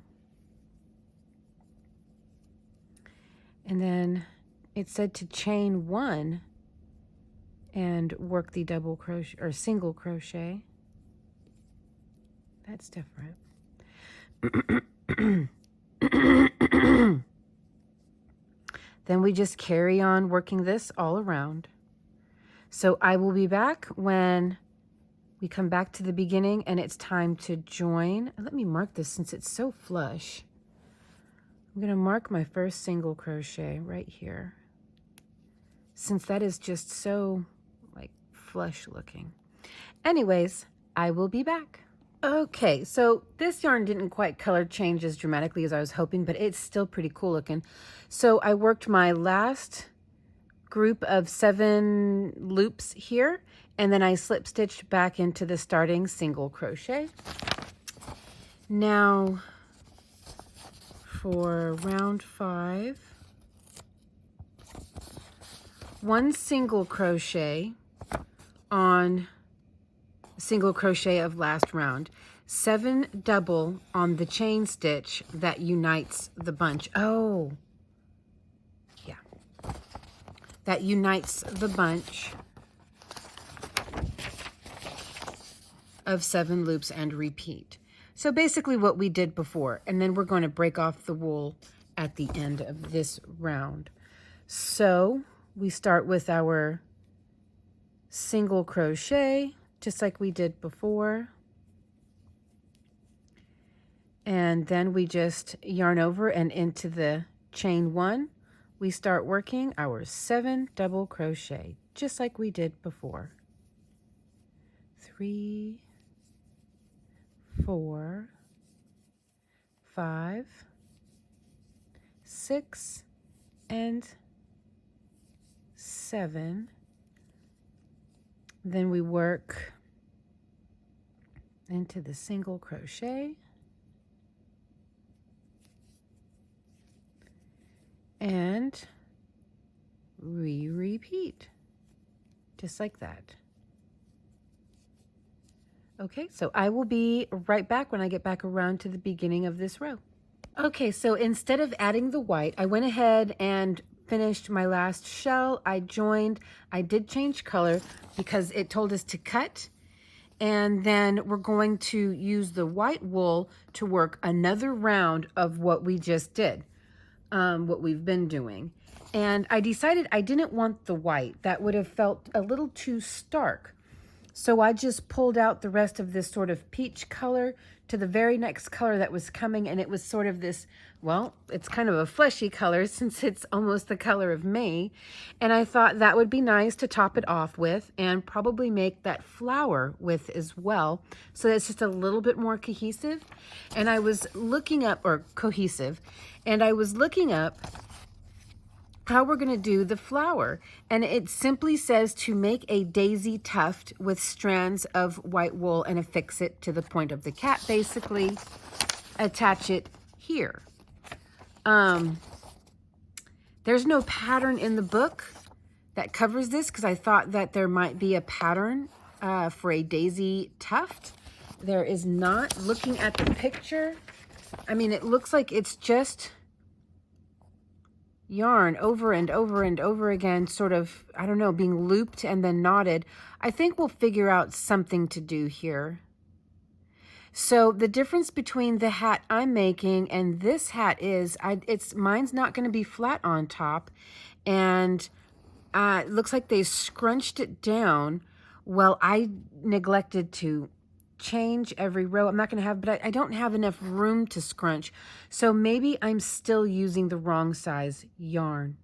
And then it said to chain 1 and work the double crochet or single crochet. That's different. Then we just carry on working this all around. So I will be back when we come back to the beginning and it's time to join. Let me mark this since it's so flush. I'm going to mark my first single crochet right here, since that is just so like flush looking. Anyways, I will be back. Okay, so this yarn didn't quite color change as dramatically as I was hoping, but it's still pretty cool looking. So I worked my last group of 7 loops here, and then I slip stitched back into the starting single crochet. Now for round 5, 1 single crochet on single crochet of last round. 7 double on the chain stitch that unites the bunch. Oh, yeah. That unites the bunch of 7 loops and repeat. So basically what we did before, and then we're going to break off the wool at the end of this round. So we start with our single crochet, just like we did before. And then we just yarn over and into the chain 1, we start working our 7 double crochet, just like we did before. 3, 4, 5, 6, and 7. Then we work into the single crochet. And repeat, just like that. Okay, so I will be right back when I get back around to the beginning of this row. Okay, so instead of adding the white, I went ahead and finished my last shell. I did change color because it told us to cut. And then we're going to use the white wool to work another round of what we just did. What we've been doing. And I decided I didn't want the white. That would have felt a little too stark. So I just pulled out the rest of this sort of peach color to the very next color that was coming, and it was sort of this, well, it's kind of a fleshy color since it's almost the color of May. And I thought that would be nice to top it off with and probably make that flower with as well. So it's just a little bit more cohesive. And I was looking up, or cohesive, and I was looking up how we're going to do the flower. And it simply says to make a daisy tuft with strands of white wool and affix it to the point of the cat, basically attach it here. There's no pattern in the book that covers this because I thought that there might be a pattern for a daisy tuft. There is not. Looking at the picture, I mean, it looks like it's just yarn over and over and over again, sort of, I don't know, being looped and then knotted. I think we'll figure out something to do here. So the difference between the hat I'm making and this hat is, mine's not going to be flat on top, and it looks like they scrunched it down. Well, I neglected to change every row. I'm not going to have, but I don't have enough room to scrunch. So maybe I'm still using the wrong size yarn.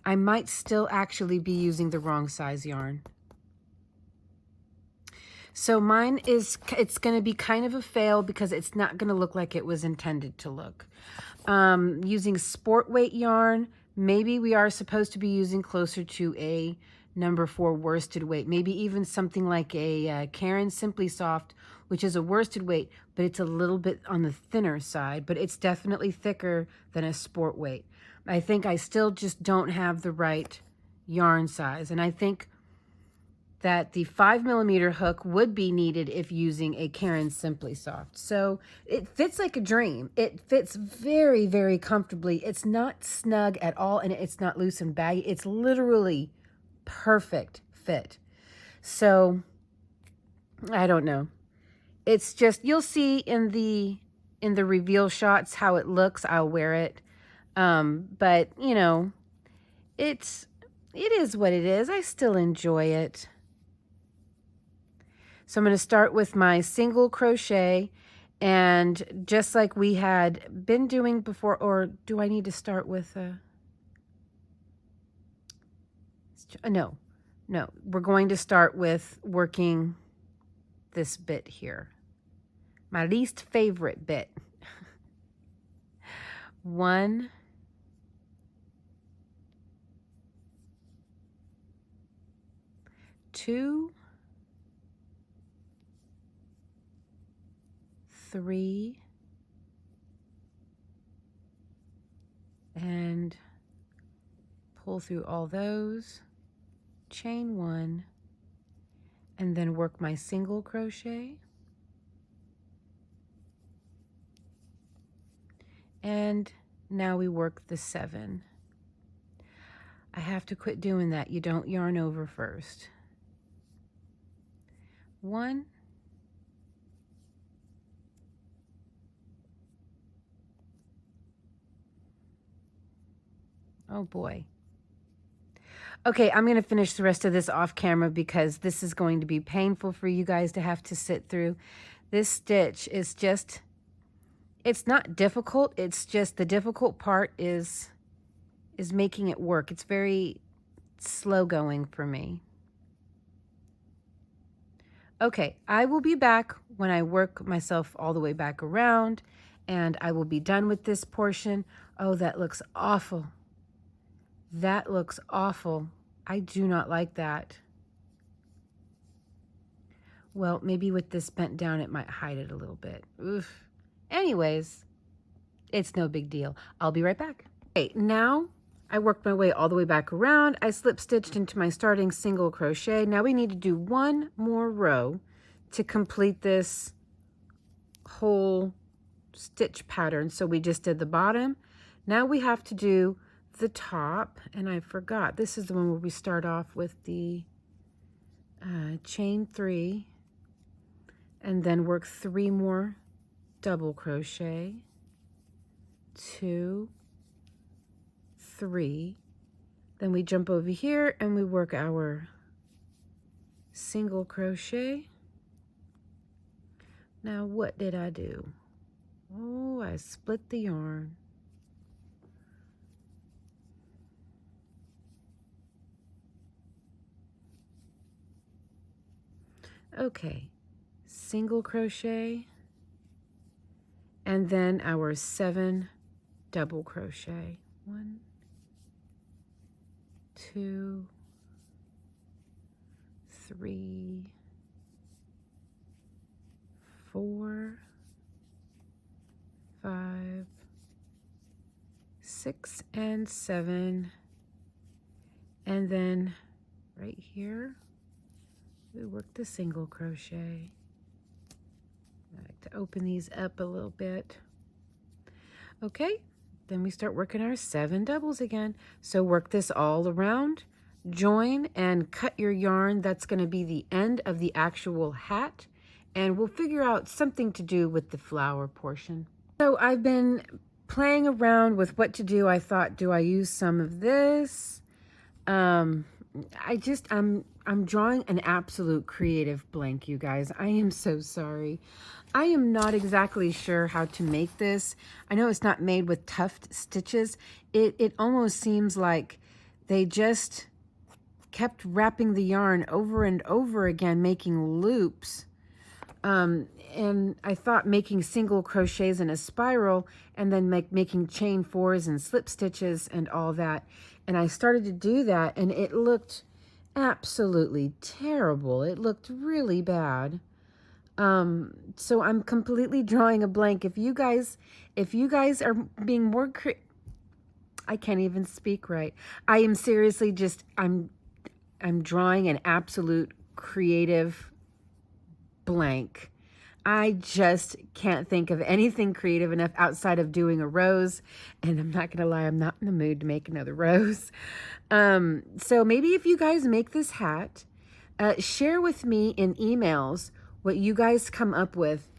I might still actually be using the wrong size yarn. So mine is, it's going to be kind of a fail because it's not going to look like it was intended to look. Using sport weight yarn, maybe we are supposed to be using closer to a number 4 worsted weight, maybe even something like a Karen Simply Soft, which is a worsted weight, but it's a little bit on the thinner side, but it's definitely thicker than a sport weight. I think I still just don't have the right yarn size, and I think that the 5mm hook would be needed if using a Karen Simply Soft. So it fits like a dream. It fits very, very comfortably. It's not snug at all, and it's not loose and baggy. It's literally perfect fit. So I don't know. It's just, you'll see in the reveal shots how it looks. I'll wear it. But you know, it is what it is. I still enjoy it. So I'm going to start with my single crochet, and just like we had been doing before, or do I need to start with no, we're going to start with working this bit here. My least favorite bit. 1, 2, 3, and pull through all those, chain 1, and then work my single crochet, and now we work the 7. I have to quit doing that. You don't yarn over first. 1, oh boy. Okay, I'm going to finish the rest of this off camera because this is going to be painful for you guys to have to sit through. This stitch is just, it's not difficult. It's just the difficult part is making it work. It's very slow going for me. Okay, I will be back when I work myself all the way back around and I will be done with this portion. Oh, that looks awful. That looks awful. I do not like that. Well, maybe with this bent down, it might hide it a little bit. Oof. Anyways, it's no big deal. I'll be right back. Okay, now I worked my way all the way back around. I slip stitched into my starting single crochet. Now we need to do one more row to complete this whole stitch pattern. So we just did the bottom. Now we have to do the top, and I forgot. This is the one where we start off with the chain 3 and then work 3 more double crochet, 2, 3, then we jump over here and we work our single crochet. Now what did I do? Oh, I split the yarn. Okay, single crochet and then our 7 double crochet. 1, 2, 3, 4, 5, 6, and 7, and then right here we work the single crochet. I like to open these up a little bit. Okay, then we start working our 7 doubles again. So work this all around, join and cut your yarn. That's going to be the end of the actual hat, and we'll figure out something to do with the flower portion. So I've been playing around with what to do. I thought, do I use some of this? I'm drawing an absolute creative blank, you guys. I am so sorry. I am not exactly sure how to make this. I know it's not made with tuft stitches. It almost seems like they just kept wrapping the yarn over and over again, making loops. And I thought making single crochets in a spiral and then making chain 4s and slip stitches and all that. And I started to do that and it looked absolutely terrible. It looked really bad. So I'm completely drawing a blank. If you guys are being more I can't even speak right. I am seriously just, I'm drawing an absolute creative blank. I just can't think of anything creative enough outside of doing a rose. And I'm not going to lie, I'm not in the mood to make another rose. So maybe if you guys make this hat, share with me in emails what you guys come up with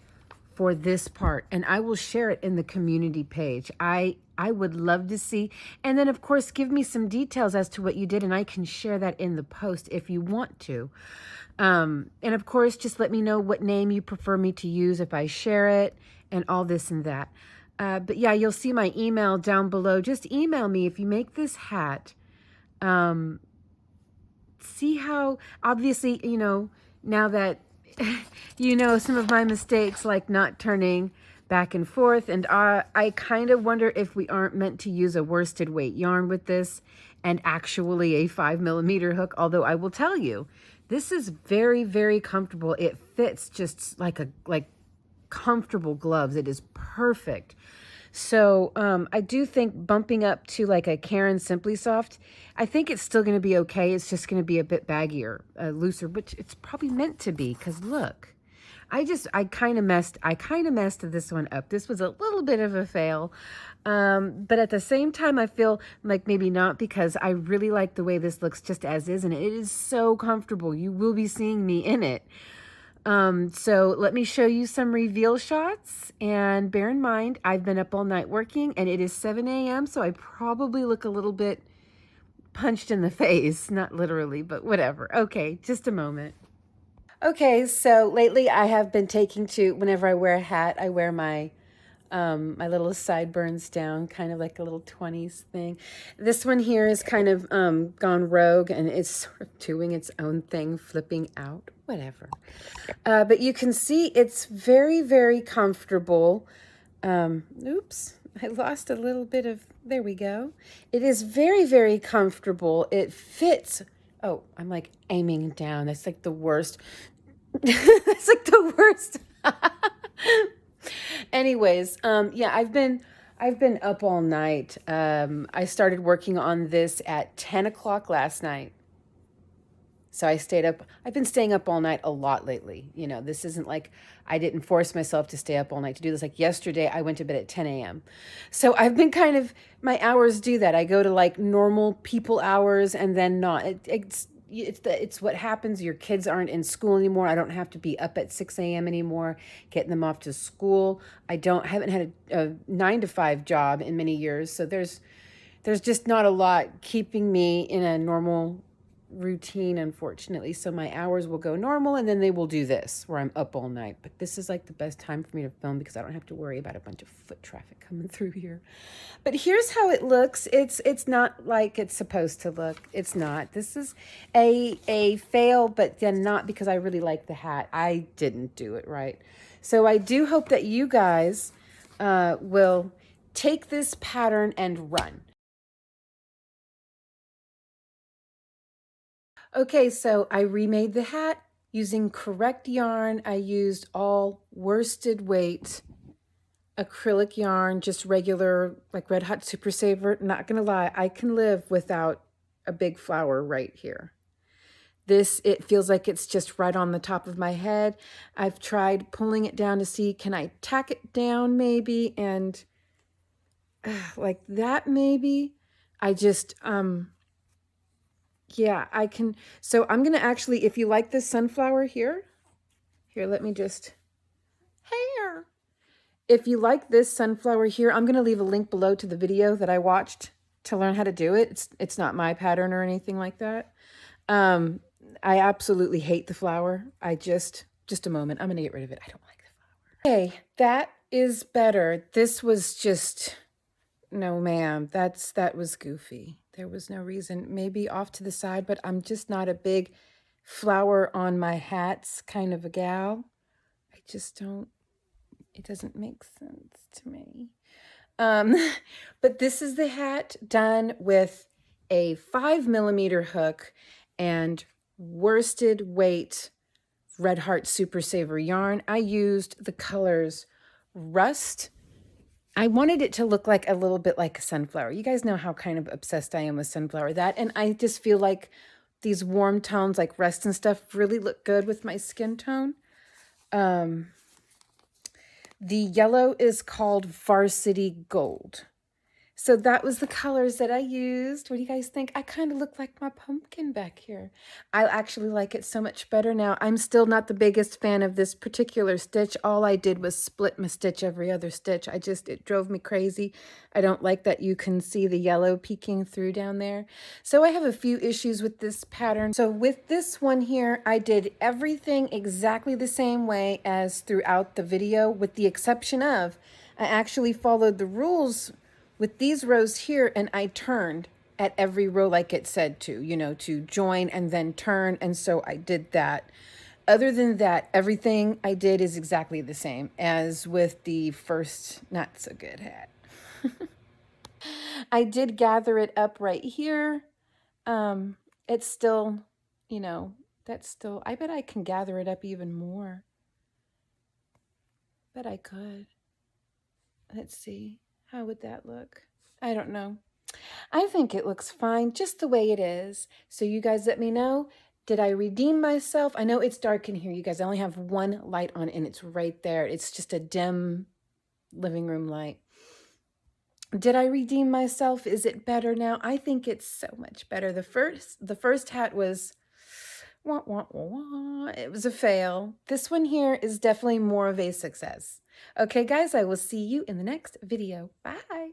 for this part. And I will share it in the community page. I would love to see. And then, of course, give me some details as to what you did. And I can share that in the post if you want to. And of course, just let me know what name you prefer me to use if I share it and all this and that. But yeah, you'll see my email down below. Just email me if you make this hat. See how, obviously, you know, now that you know some of my mistakes, like not turning back and forth. And I kind of wonder if we aren't meant to use a worsted weight yarn with this and actually a 5mm hook. Although I will tell you, this is very, very comfortable. It fits just like comfortable gloves. It is perfect. So I do think bumping up to like a Karen Simply Soft, I think it's still going to be okay. It's just going to be a bit baggier, looser, which it's probably meant to be because look, I kind of messed this one up. This was a little bit of a fail. But at the same time, I feel like maybe not, because I really like the way this looks just as is, and it is so comfortable. You will be seeing me in it. So let me show you some reveal shots, and bear in mind, I've been up all night working, and it is 7 a.m., so I probably look a little bit punched in the face, not literally, but whatever. Okay, just a moment. Okay, so lately I have been taking to, whenever I wear a hat, I wear my my little sideburns down, kind of like a little 20s thing. This one here is kind of gone rogue, and it's sort of doing its own thing, flipping out, whatever. But you can see it's very, very comfortable. Oops, I lost a little bit of, there we go. It is very, very comfortable. It fits. Oh, I'm like aiming down. That's like the worst. That's like the worst. Anyways, yeah, I've been up all night. I started working on this at 10 o'clock last night. So I stayed up. I've been staying up all night a lot lately. You know, this isn't like I didn't force myself to stay up all night to do this. Like yesterday, I went to bed at 10 a.m. So I've been kind of, my hours do that. I go to like normal people hours and then not. It's what happens. Your kids aren't in school anymore. I don't have to be up at 6 a.m. anymore, getting them off to school. Haven't had a 9 to 5 job in many years. So there's just not a lot keeping me in a normal routine, unfortunately. So my hours will go normal, and then they will do this where I'm up all night. But this is like the best time for me to film, because I don't have to worry about a bunch of foot traffic coming through here. But here's how it looks. It's not like it's supposed to look. It's not. This is a fail, but then not because I really like the hat. I didn't do it right. So I do hope that you guys will take this pattern and run. Okay, so I remade the hat using correct yarn. I used all worsted weight acrylic yarn, just regular, like Red Hot Super Saver. Not gonna lie, I can live without a big flower right here. This, it feels like it's just right on the top of my head. I've tried pulling it down to see, can I tack it down maybe? And like that maybe. I just, yeah, I can. So I'm going to actually, if you like this sunflower here, let me just, here. If you like this sunflower here, I'm going to leave a link below to the video that I watched to learn how to do it. It's not my pattern or anything like that. I absolutely hate the flower. Just a moment. I'm going to get rid of it. I don't like the flower. Okay, that is better. This was just, no ma'am, that was goofy. There was no reason. Maybe off to the side, but I'm just not a big flower on my hats kind of a gal. I just don't, it doesn't make sense to me. But this is the hat done with a 5mm hook and worsted weight Red Heart Super Saver yarn. I used the colors Rust. I wanted it to look like a little bit like a sunflower. You guys know how kind of obsessed I am with sunflower. That, and I just feel like these warm tones like Rust and stuff really look good with my skin tone. The yellow is called Varsity Gold. So that was the colors that I used. What do you guys think? I kind of look like my pumpkin back here. I actually like it so much better now. I'm still not the biggest fan of this particular stitch. All I did was split my stitch every other stitch. It drove me crazy. I don't like that you can see the yellow peeking through down there. So I have a few issues with this pattern. So with this one here, I did everything exactly the same way as throughout the video, with the exception of I actually followed the rules with these rows here, and I turned at every row like it said to, you know, to join and then turn. And so I did that. Other than that, everything I did is exactly the same as with the first not so good hat. I did gather it up right here. It's still, you know, that's still, I bet I can gather it up even more. Bet I could. Let's see. How would that look? I don't know. I think it looks fine just the way it is. So you guys let me know Did I redeem myself? I know it's dark in here, you guys. I only have one light on and it's right there. It's just a dim living room light. Did I redeem myself? Is it better now? I think it's so much better. The first hat was wah, wah, wah, wah. It was a fail. This one here is definitely more of a success. Okay, guys, I will see you in the next video. Bye.